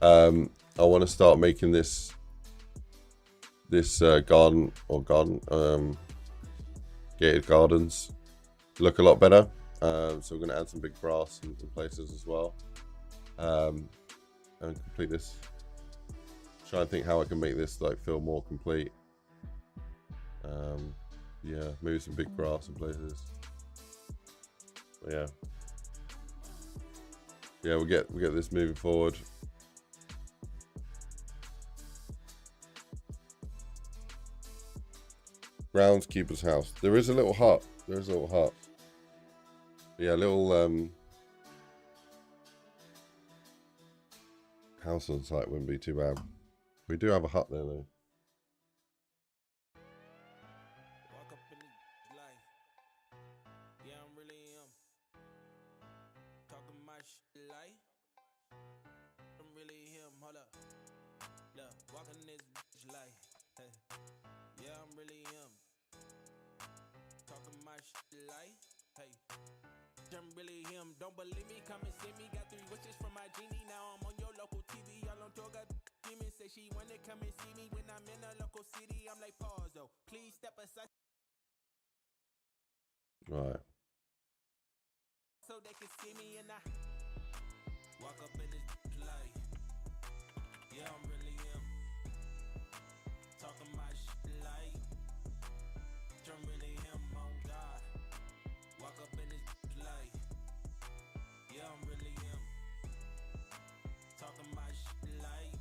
[SPEAKER 1] I want to start making this garden gated gardens look a lot better. So we're going to add some big grass in places as well, and complete this. Try and think how I can make this like feel more complete. Yeah, maybe some big grass in places. But yeah, we get this moving forward. Groundskeeper's house. There is a little hut. There's a little hut. Yeah, a little house on site wouldn't be too bad. We do have a hut there though.
[SPEAKER 3] Walk up in the life. Yeah, I'm really talking my shit life. I'm really him. Hold up. Look, walking this like, hey, yeah, I'm really him. Talking my shit like, hey, I'm really him. Don't believe me? Come and see me. Got 3 wishes from my genie. Now I'm on your local TV. Y'all on tour, got demons. Say she wanna come and see me when I'm in a local city. I'm like, pause though. Please step aside.
[SPEAKER 1] Right.
[SPEAKER 3] So they can see me and I walk up in this like, yeah, I'm really him. Talking my shit like, I'm really him on God. Walk up in this like, yeah, I'm really him. Talking my shit like,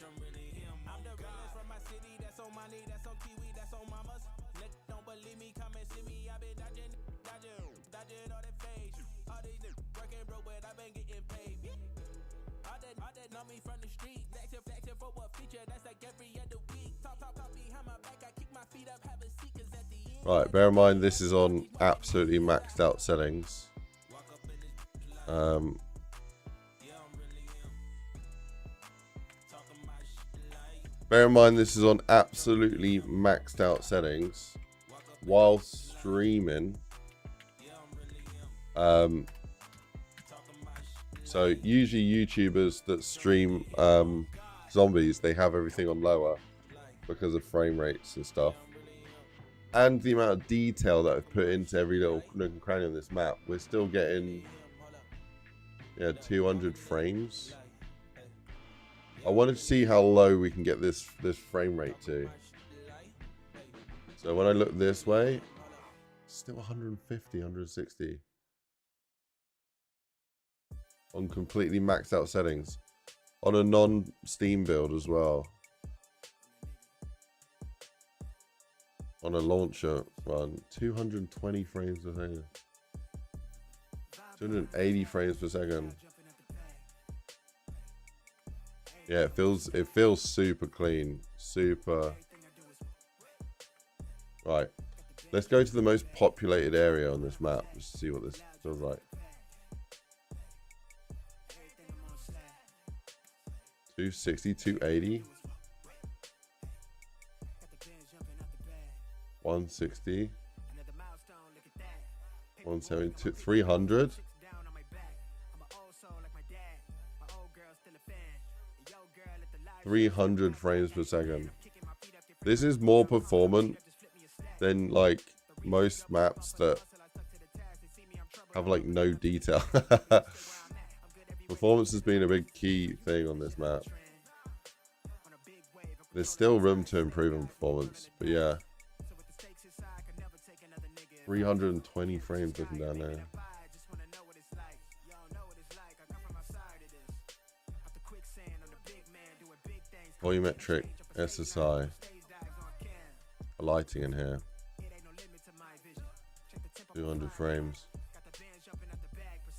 [SPEAKER 3] I'm really him. I'm the realest from my city. That's on money, that's on Kiwi, that's on mamas. Nick, don't believe me, come and see me. I been dodging all that phase. All these niggas working broke, but I been getting paid. All that know me from the street. Flexing for what feature? That's like every other week. Talk behind my back. I kick my feet up, have a seat, 'cause at the end.
[SPEAKER 1] Right, bear in mind this is on absolutely maxed out settings. Bear in mind this is on absolutely maxed out settings while streaming. So usually YouTubers that stream zombies, they have everything on lower because of frame rates and stuff. And the amount of detail that I've put into every little nook and cranny on this map, we're still getting 200 frames. I wanted to see how low we can get this frame rate to. So when I look this way, still 150, 160. On completely maxed out settings. On a non-Steam build as well. On a launcher run, 220 frames per second. 280 frames per second. Yeah, it feels super clean. Super. Right. Let's go to the most populated area on this map. Just to see what this feels like. 260, 280. 160. 170, 300. 300 frames per second. This is more performant than like most maps that have like no detail. Performance has been a big key thing on this map. There's still room to improve on performance, but yeah. 320 frames looking down there. Volumetric SSI. Lighting in here. 200 frames.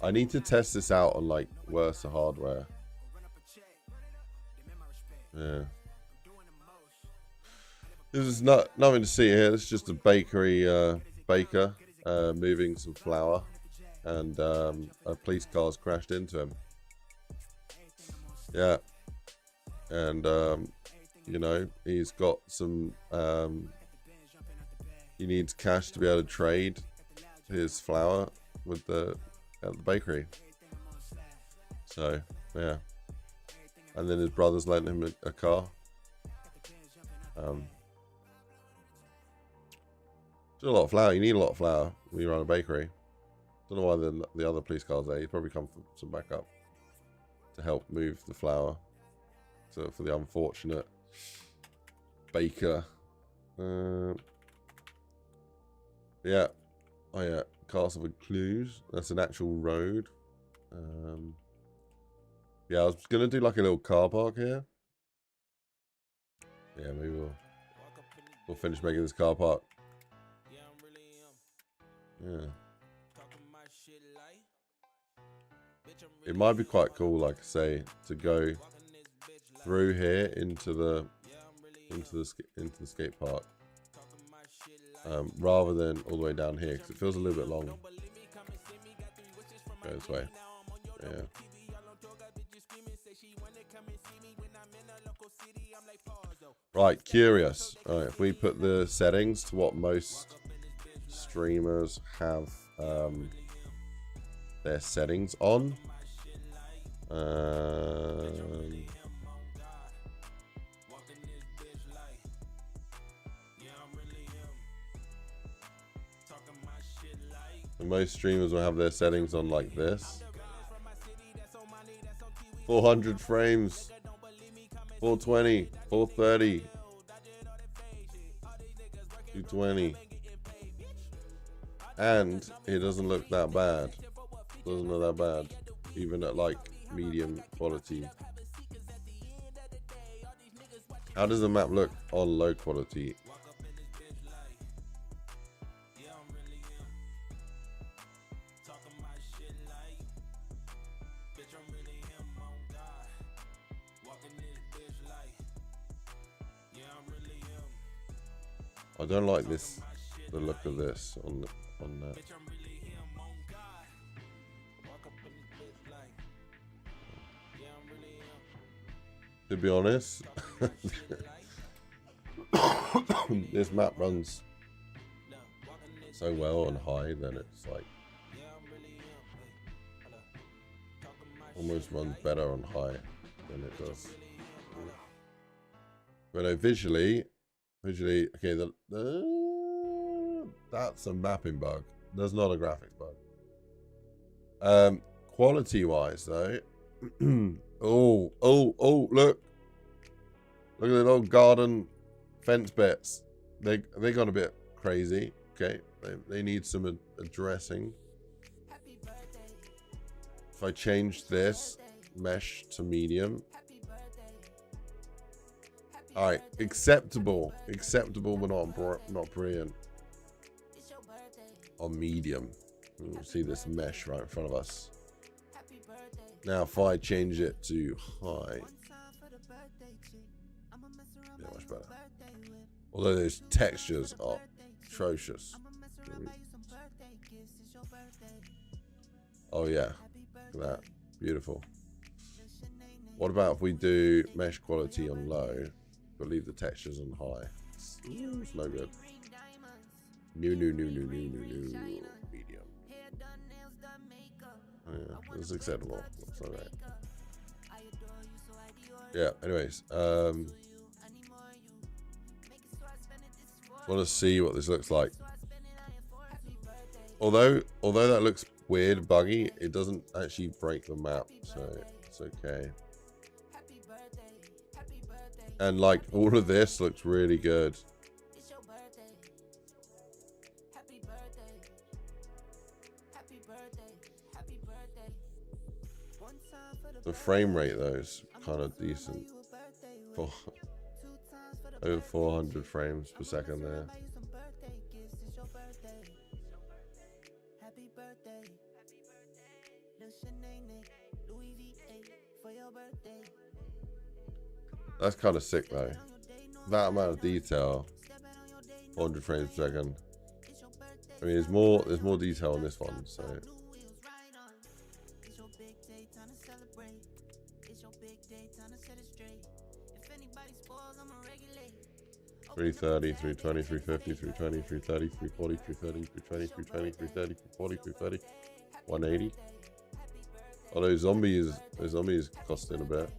[SPEAKER 1] I need to test this out on like worse hardware. Yeah. This is nothing to see here. This is just a bakery baker moving some flour, and a police car's crashed into him. Yeah. And you know, he's got some he needs cash to be able to trade his flour with at the bakery. So yeah, and then his brother's lent him a car. Just a lot of flour. You need a lot of flour when you run a bakery. Don't know why the other police car's there. He's probably come for some backup to help move the flour. So for the unfortunate baker. Yeah. Oh yeah. Castle of Clues. That's an actual road. Yeah, I was gonna do like a little car park here. Yeah, maybe we'll finish making this car park. Yeah. It might be quite cool, like I say, to go through here into the skate park, rather than all the way down here, because it feels a little bit long. Go this way. Yeah. Right, curious. All right, if we put the settings to what most streamers have their settings on. Most streamers will have their settings on like this. 400 frames, 420, 430, 220. And it doesn't look that bad. Doesn't look that bad. Even at like medium quality. How does the map look on low quality? I don't like this, the look of this on that. To be honest, this map runs so well on high, then it's like almost runs better on high than it does. But no, visually, okay, that's a mapping bug. There's not a graphics bug. Quality-wise, though, oh, look at the old garden fence bits. They got a bit crazy. Okay, they need some addressing. If I change this mesh to medium. All right, acceptable, but not brilliant. On medium, we'll see this mesh right in front of us. Now, if I change it to high, yeah, much better. Although those textures are atrocious. Oh yeah, look at that, beautiful. What about if we do mesh quality on low? But leave the textures on high. It's no good. New. Medium. Oh, yeah, it's acceptable. That's all right. Yeah. Anyways, want to see what this looks like. Although that looks weird, buggy, it doesn't actually break the map, so it's okay. And like all of this looks really good. The frame rate though is kind of decent. Over 400 frames per second there. That's kind of sick though. That amount of detail, 400 frames per second. I mean, there's more detail on this one, so. 330, 320, 350, 320, 330, 340, 330, 320, 320, 330, 340, 330, 180. Oh, those zombies costing a bit.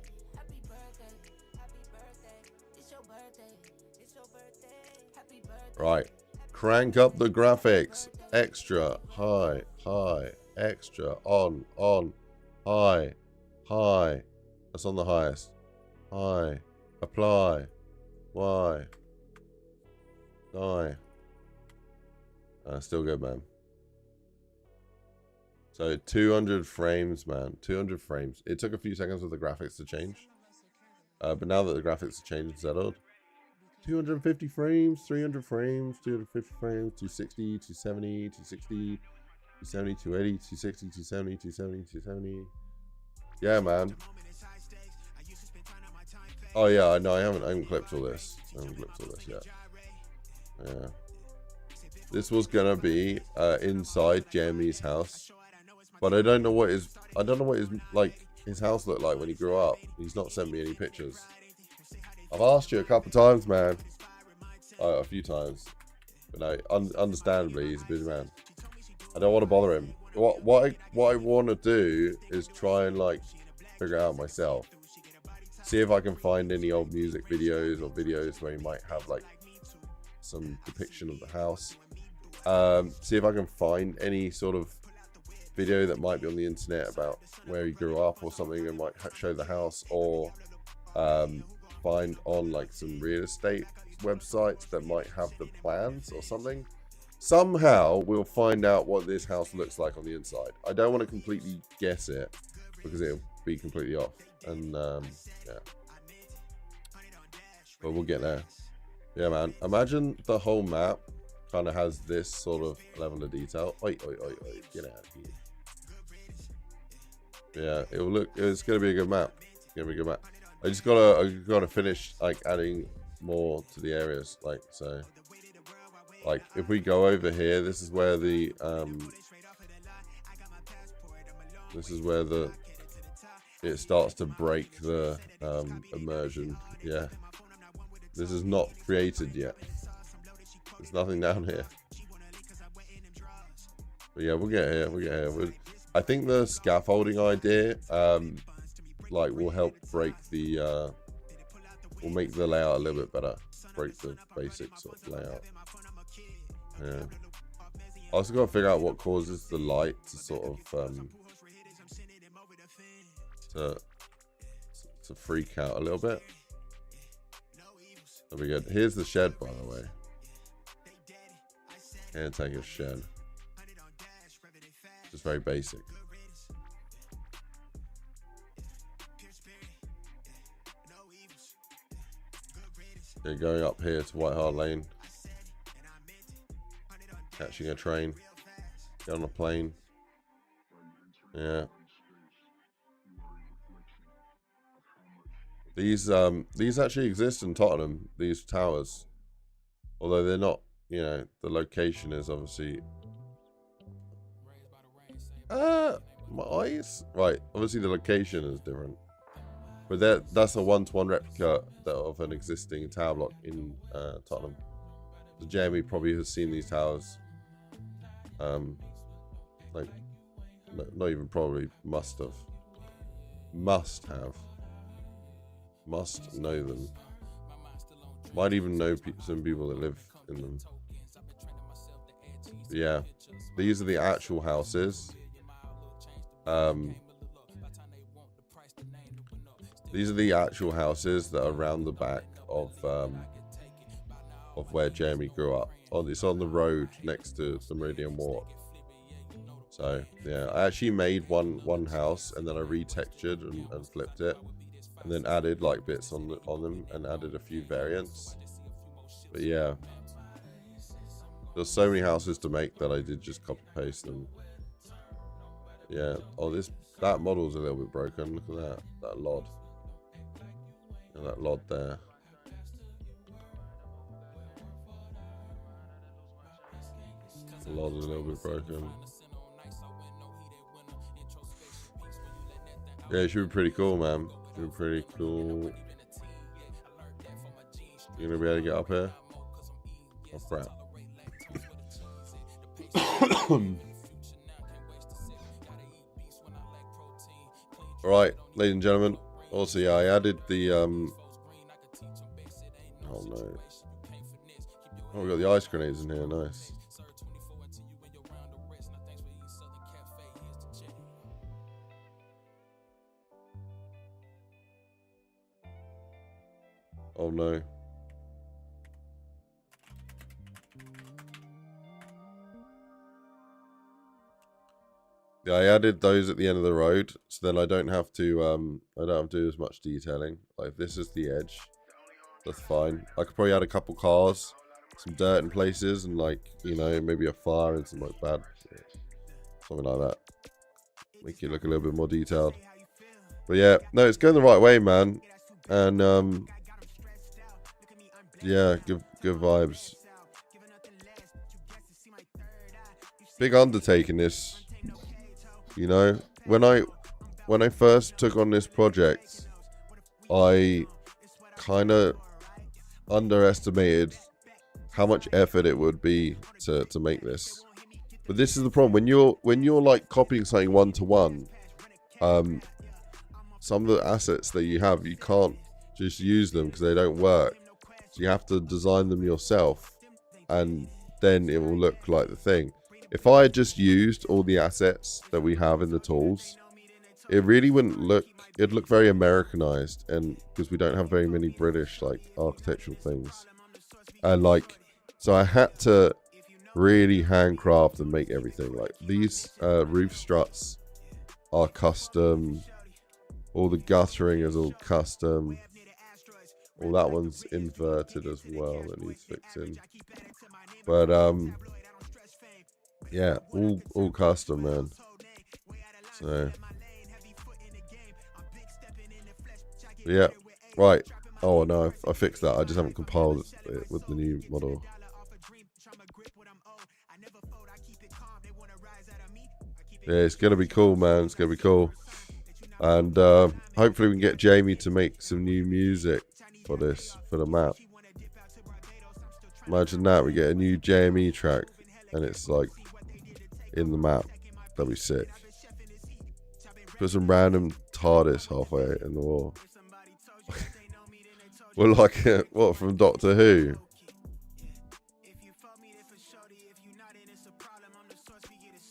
[SPEAKER 1] Right, crank up the graphics. Extra, high, extra, on, high. That's on the highest. High, apply, Y, die. Still good, man. So 200 frames, man. 200 frames. It took a few seconds for the graphics to change. But now that the graphics have changed and settled, 250 frames, 300 frames, 250 frames, 260, 270, 260, 270, 280, 260, 270, 270, 270. Yeah, man. Oh yeah, no, I haven't clipped all this. I haven't clipped all this yet. Yeah. This was gonna be inside JME's house, but I don't know what his house looked like when he grew up. He's not sent me any pictures. I've asked you a couple times, man. A few times. But no, understandably, he's a busy man. I don't want to bother him. What I want to do is try and like figure it out myself. See if I can find any old music videos or videos where he might have like some depiction of the house. See if I can find any sort of video that might be on the internet about where he grew up or something and might show the house, or find on like some real estate websites that might have the plans or something. Somehow we'll find out what this house looks like on the inside. I don't want to completely guess it because it'll be completely off, and yeah, but we'll get there. Yeah, man, imagine the whole map kind of has this sort of level of detail. Oi, get out of here. Yeah, it will look, it's gonna be a good map. It's gonna be a good map. I gotta finish like adding more to the areas, like so. Like if we go over here, this is where the it starts to break the immersion. Yeah, this is not created yet. There's nothing down here. But yeah, we'll get here. I think the scaffolding idea like will help break the will make the layout a little bit better. Break the basic sort of layout. Yeah. I also got to figure out what causes the light to sort of to freak out a little bit. That'll be good. Here's the shed, by the way. And take a shed. Just very basic. Yeah, going up here to White Hart Lane. Catching a train. Get on a plane. Yeah. These actually exist in Tottenham, these towers. Although they're not, you know, the location is obviously my eyes. Right, obviously the location is different. But that's a 1-to-1 replica of an existing tower block in Tottenham. So JME probably has seen these towers. Like, not even probably, must have. Must know them. Might even know some people that live in them. But yeah, these are the actual houses. These are the actual houses that are around the back of where JME grew up. It's on the road next to the Meridian Walk. So yeah, I actually made one house and then I retextured and flipped it, and then added like bits on them and added a few variants. But yeah, there's so many houses to make that I did just copy paste them. Yeah. Oh, that model's a little bit broken. Look at that lod. And that lod there. The lod is a little bit broken. Yeah, it should be pretty cool, man. Should be pretty cool. You gonna be able to get up here? Oh crap. Alright, ladies and gentlemen. Also, yeah, I added the oh no. Oh, we got the ice grenades in here, nice. Oh no. Yeah, I added those at the end of the road, so then I don't have to do as much detailing. Like if this is the edge, that's fine. I could probably add a couple cars, some dirt in places, and like, you know, maybe a fire and some like bad something like that. Make it look a little bit more detailed. But yeah, no, it's going the right way, man. And yeah, good vibes. Big undertaking this. You know, when I first took on this project, I kind of underestimated how much effort it would be to make this. But this is the problem when you're like copying something one to one. Some of the assets that you have, you can't just use them because they don't work. So you have to design them yourself, and then it will look like the thing. If I had just used all the assets that we have in the tools, it really wouldn't look. It'd look very Americanized, and because we don't have very many British like architectural things, and like, so I had to really handcraft and make everything. Like these roof struts are custom. All the guttering is all custom. All that one's inverted as well. That needs fixing. But yeah, all custom, man. So yeah, right. Oh no, I fixed that. I just haven't compiled it with the new model. Yeah, it's gonna be cool, man. It's gonna be cool. And hopefully we can get Jamie to make some new music for this, for the map. Imagine that, we get a new JME track and it's like in the map. That'd be sick. Put some random TARDIS halfway in the wall. We're like, what, from Doctor Who?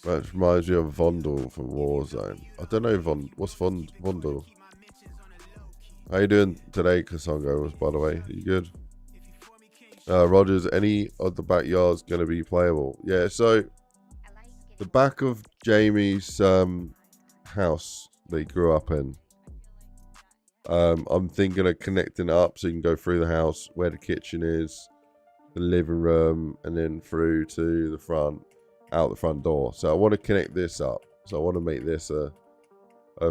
[SPEAKER 1] That reminds me of Vondel from Warzone. I don't know what's Vondel. How you doing today, Kasongo? By the way, are you good? Rogers, any of the backyards gonna be playable? Yeah, so the back of Jamie's house that he grew up in. I'm thinking of connecting it up so you can go through the house where the kitchen is, the living room, and then through to the front. Out the front door. So I want to connect this up. So I want to make this a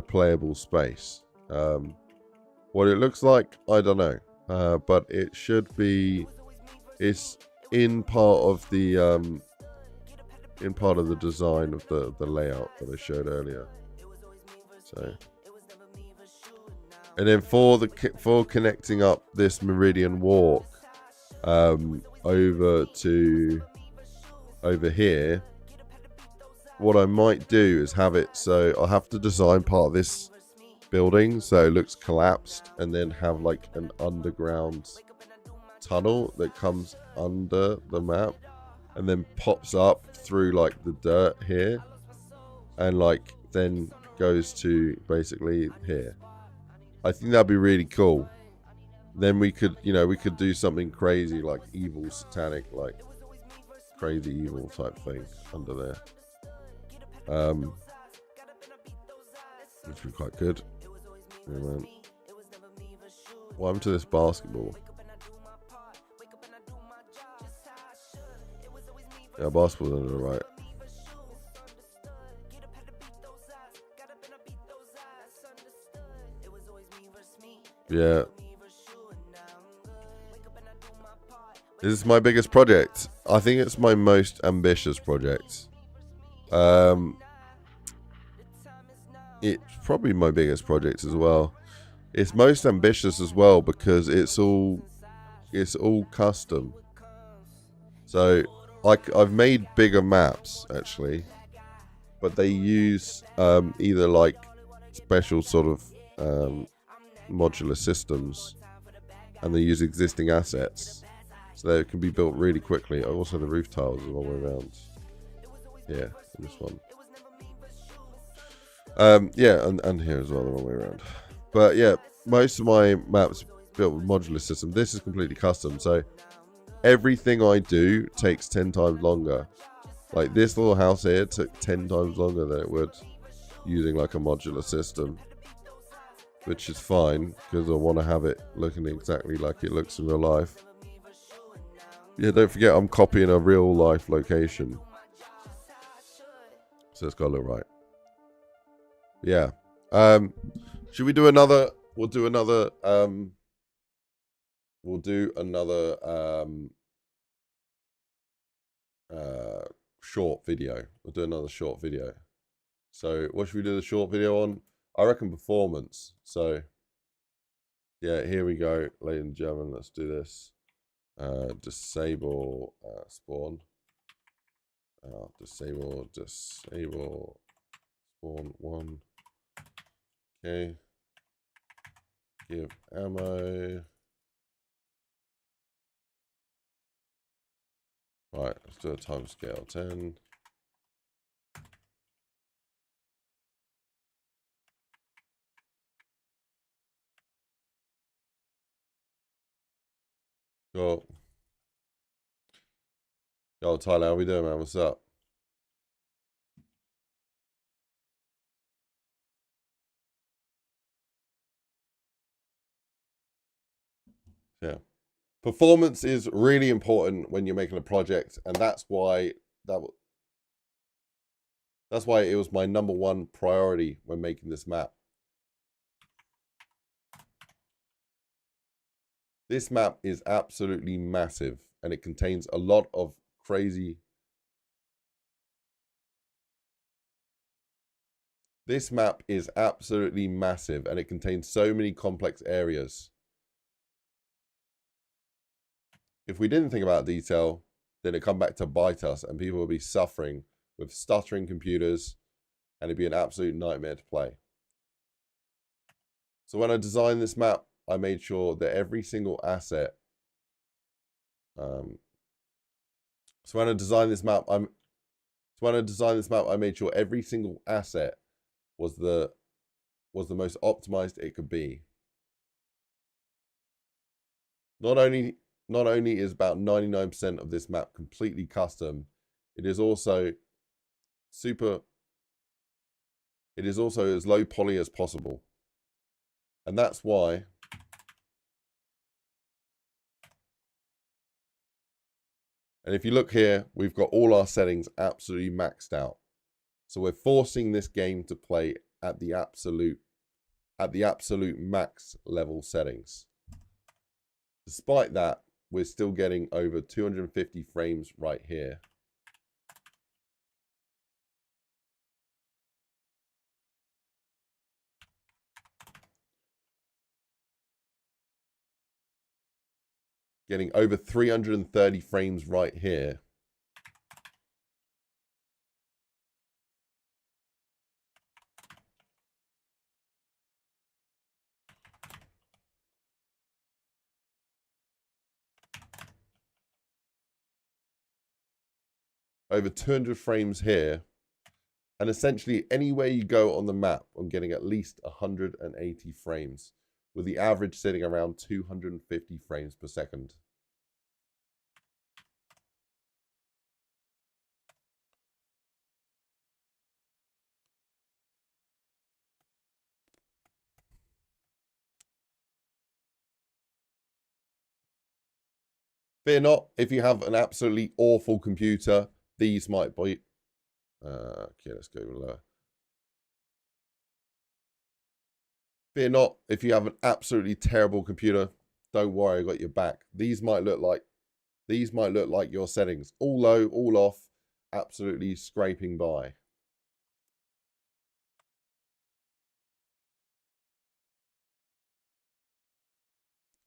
[SPEAKER 1] playable space. What it looks like, I don't know. But it should be. It's in part of the design of the layout that I showed earlier. So, and then for connecting up this Meridian Walk over here. What I might do is have it so I'll have to design part of this building so it looks collapsed, and then have like an underground tunnel that comes under the map and then pops up through like the dirt here and like then goes to basically here. I think that'd be really cool. Then we could, we could do something crazy like evil, satanic, like crazy evil type thing under there. Which would be quite good. Yeah, man. What happened to this basketball? Yeah, basketball's under the right. Yeah. This is my biggest project. I think it's my most ambitious project. It's probably my biggest project as well. It's most ambitious as well because it's all custom. So I've made bigger maps actually, but they use either like special sort of modular systems, and they use existing assets, so they can be built really quickly. Also, the roof tiles are all the way around. Yeah, in this one. Yeah, and here as well, the wrong way around. But yeah, most of my maps built with modular system. This is completely custom, so everything I do takes 10 times longer. Like this little house here took 10 times longer than it would using like a modular system, which is fine because I want to have it looking exactly like it looks in real life. Yeah, don't forget I'm copying a real life location, so it's got to look right. Yeah. Should we do another? We'll do another. Short video. We'll do another short video. So what should we do the short video on? I reckon performance. So Yeah, here we go, ladies and gentlemen. Let's do this. Disable spawn. Disable spawn 1. Okay. Give ammo. Right, let's do a timescale 10. Cool. Yo, Tyler, how we doing, man? What's up? Yeah. Performance is really important when you're making a project, and that's why it was my #1 priority when making this map. This map is absolutely massive, and it contains a lot of crazy. This map is absolutely massive, and it contains so many complex areas. If we didn't think about detail, then it'd come back to bite us, and people would be suffering with stuttering computers, and it'd be an absolute nightmare to play. So when I designed this map, I made sure that every single asset. So when I designed this map, I made sure every single asset was the most optimized it could be. Not only is about 99% of this map completely custom, it is also as low poly as possible. And that's why and if you look here, we've got all our settings absolutely maxed out. So we're forcing this game to play at the absolute max level settings. Despite that, we're still getting over 250 frames right here. Getting over 330 frames right here. Over 200 frames here. And essentially anywhere you go on the map, I'm getting at least 180 frames, with the average sitting around 250 frames per second. Fear not, if you have an absolutely awful computer, these might be... okay, let's go lower. Fear not, if you have an absolutely terrible computer, don't worry, I got your back. These might look like your settings. All low, all off, absolutely scraping by.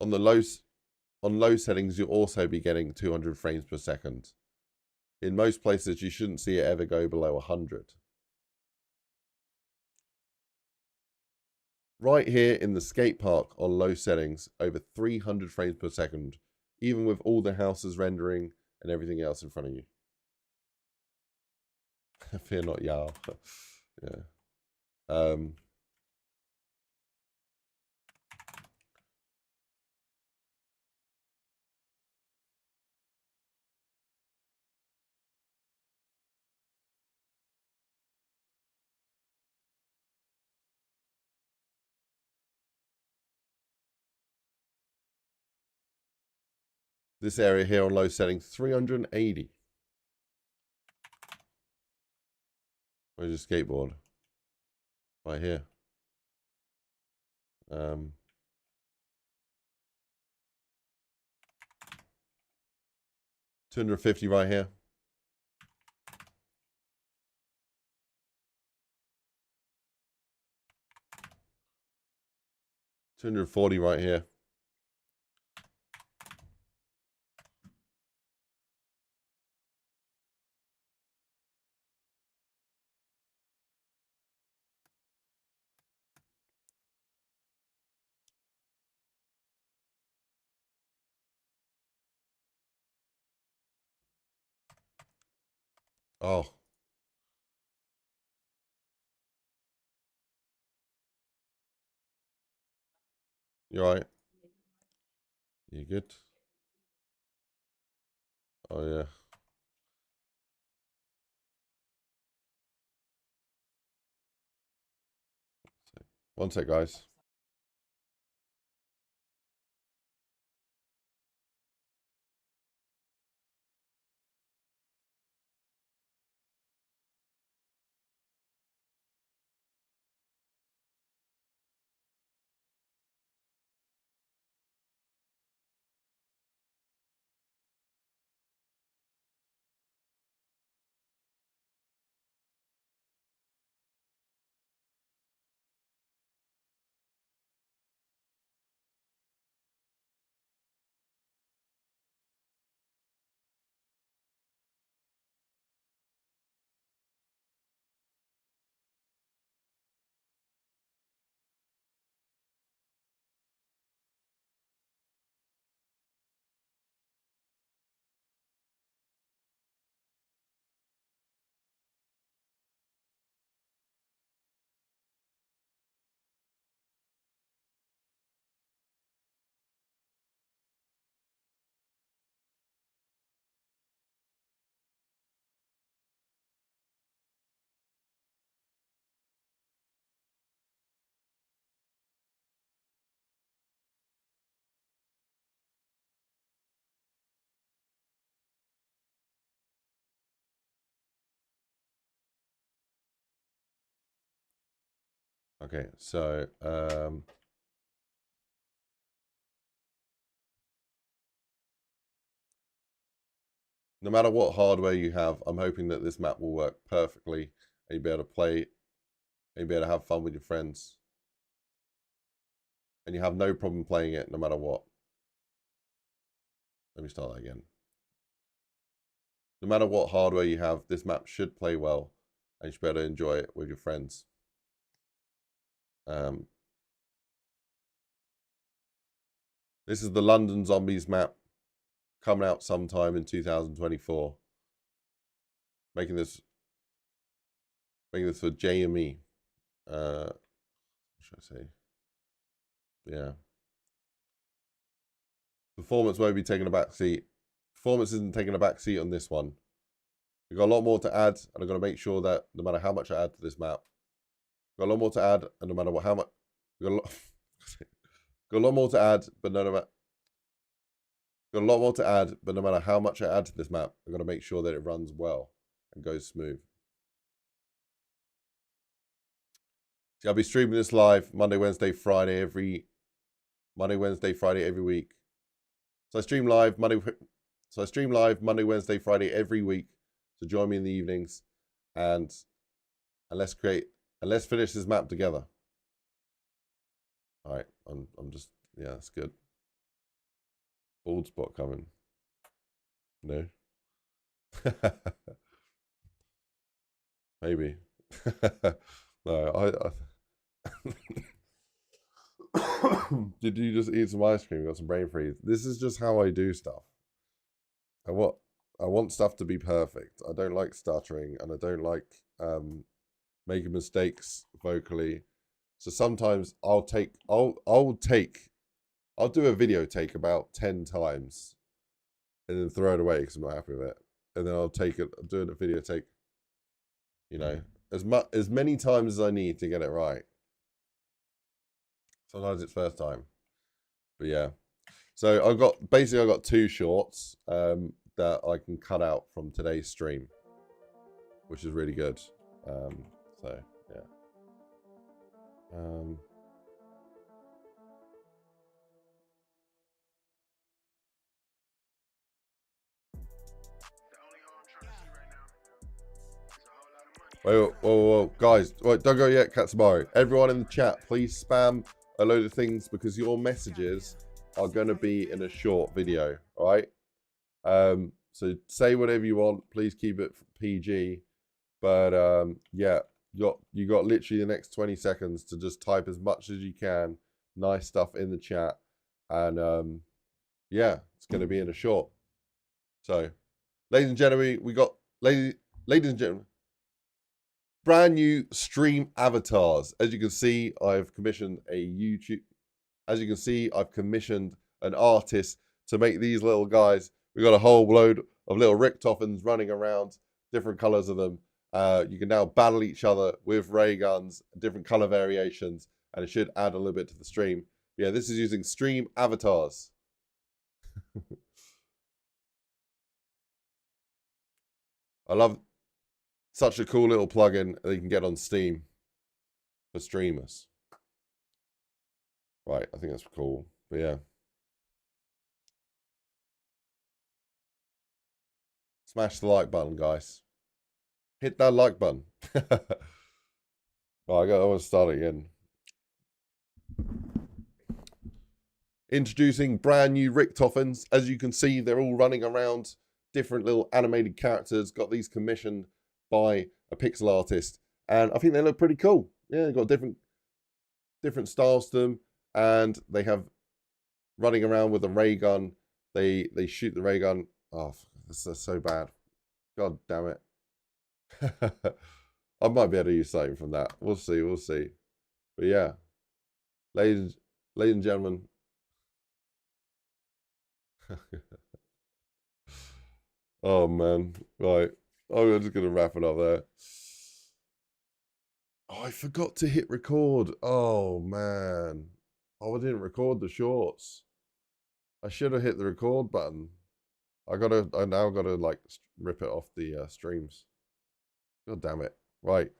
[SPEAKER 1] On low settings, you'll also be getting 200 frames per second. In most places, you shouldn't see it ever go below 100. Right here in the skate park on low settings, over 300 frames per second, even with all the houses rendering and everything else in front of you. Fear not, y'all. Yeah. This area here on low settings, 380. Where's your skateboard? Right here. 250 right here. 240 right here. Oh. You alright? You good? Oh, yeah. One sec, guys. Okay, so no matter what hardware you have, I'm hoping that this map will work perfectly and you'll be able to play and you'll be able to have fun with your friends. And you have no problem playing it no matter what. Let me start that again. No matter what hardware you have, this map should play well and you should be able to enjoy it with your friends. This is the London Zombies map coming out sometime in 2024. Making this for JME. What should I say? Yeah. Performance won't be taking a back seat. Performance isn't taking a back seat on this one. We've got a lot more to add, and I'm going to make sure that no matter how much I add to this map, we've got a lot more to add, and no matter what, how much, we've got a lot more to add, but no matter. Got a lot more to add, but no matter how much I add to this map, I've got to make sure that it runs well and goes smooth. See, I'll be streaming this live Monday, Wednesday, Friday every week. So I stream live Monday, Wednesday, Friday every week. So join me in the evenings, and let's finish this map together. All right, I'm just, yeah, that's good. Bald spot coming. No. Maybe. No, Did you just eat some ice cream? Got some brain freeze. This is just how I do stuff. I want stuff to be perfect. I don't like stuttering, and I don't like making mistakes vocally. So sometimes I'll do a video take about 10 times and then throw it away because I'm not happy with it. And then I'll do a video take, you know, as many times as I need to get it right. Sometimes it's first time. But yeah. So I've got 2 shorts that I can cut out from today's stream, which is really good. So yeah. Whoa, guys, wait, don't go yet, Katsubari. Everyone in the chat, please spam a load of things because your messages are going to be in a short video, all right? So say whatever you want. Please keep it PG. But yeah, you got literally the next 20 seconds to just type as much as you can. Nice stuff in the chat. And yeah, it's going to be in a short. So, ladies and gentlemen, we got, ladies and gentlemen, brand new stream avatars. As you can see, I've commissioned I've commissioned an artist to make these little guys. We got a whole load of little Richtoffens running around, different colors of them. You can now battle each other with ray guns, different color variations, and it should add a little bit to the stream. Yeah, this is using stream avatars. I love such a cool little plugin that you can get on Steam for streamers. Right, I think that's cool. But yeah. Smash the like button, guys. Hit that like button. Oh, I want to start again. Introducing brand new Richtoffens. As you can see, they're all running around, different little animated characters. Got these commissioned by a pixel artist, and I think they look pretty cool. Yeah, they've got different styles to them, and they have running around with a ray gun. They shoot the ray gun. Oh, this is so bad. God damn it. I might be able to use something from that. We'll see. But yeah, ladies and gentlemen. Oh man, right. I'm just gonna wrap it up there. Oh, I forgot to hit record. Oh man. Oh, I didn't record the shorts. I should have hit the record button. I now gotta like rip it off the streams. God damn it. Right.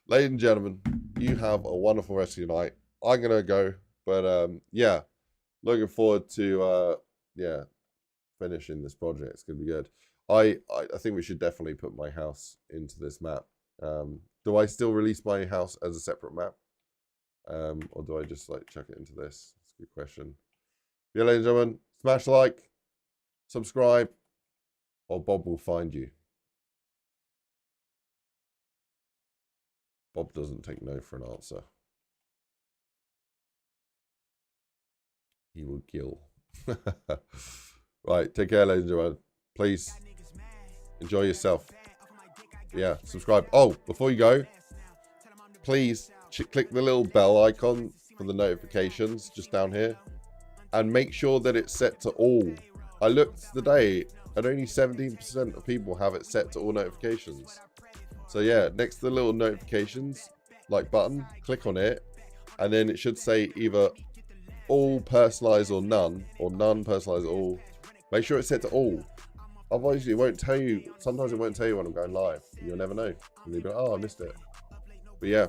[SPEAKER 1] Ladies and gentlemen, you have a wonderful rest of your night. I'm gonna go, but yeah. Looking forward to yeah, finishing this project. It's gonna be good. I think we should definitely put my house into this map. Do I still release my house as a separate map? Or do I just like chuck it into this? That's a good question. Yeah, ladies and gentlemen, smash like, subscribe, or Bob will find you. Bob doesn't take no for an answer. He will kill. Right, take care, ladies and gentlemen. Please enjoy yourself. Yeah, subscribe. Oh, before you go, please click the little bell icon for the notifications just down here, and make sure that it's set to all. I looked today, and only 17% of people have it set to all notifications. So yeah, next to the little notifications like button, click on it, and then it should say either all personalized or none personalized all. Make sure it's set to all. Otherwise, it won't tell you. Sometimes it won't tell you when I'm going live. You'll never know. And you'll be like, oh, I missed it. But yeah.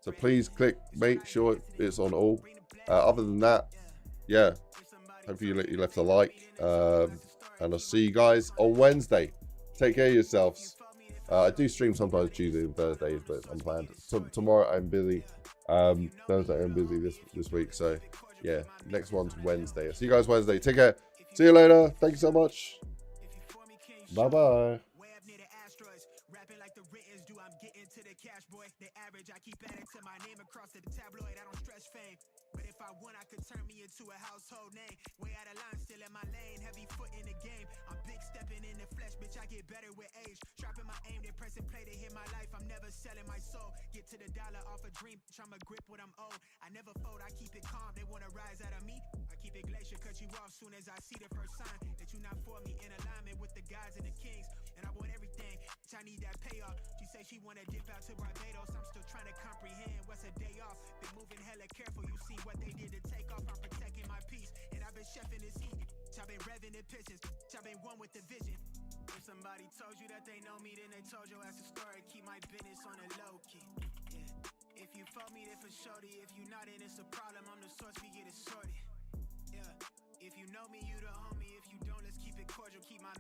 [SPEAKER 1] So please make sure it's on all. Other than that, yeah. Hopefully you left a like. And I'll see you guys on Wednesday. Take care of yourselves. I do stream sometimes Tuesdays and Thursdays, but it's unplanned. Tomorrow I'm busy. Thursday I'm busy this week. So yeah, next one's Wednesday. I'll see you guys Wednesday. Take care. See you later. Thank you so much. Bye-bye. I keep adding to my name across the tabloid. I don't stretch fame, but if I want, I could turn me into a household name. Way out of line, still in my lane. Heavy foot in the game. I'm big stepping in the flesh, bitch. I get better with age. Sharpen my aim, they press and play to hit my life. I'm never selling my soul. Get to the dollar off a dream, bitch. I'ma grip what I'm owed. I never fold, I keep it calm. They wanna rise out of me. I keep it glacier, cut you off soon as I see the first sign that you not for me. In alignment with the gods and the kings, and I want everything. I need that payoff. She say she wanna dip out to Barbados. I'm still trying to comprehend what's a day off. Been moving hella careful. You see what they did to take off. I'm protecting my peace, and I've been chefing this heat. I've been revving the pistons. I've been one with the vision. If somebody told you that they know me, then they told your ass a story. Keep my business on the low key. Yeah. If you fuck me, then for shorty. If you not, then it's a problem. I'm the source, we get it sorted. Yeah. If you know me, you the homie. If you don't, let's keep it cordial. Keep my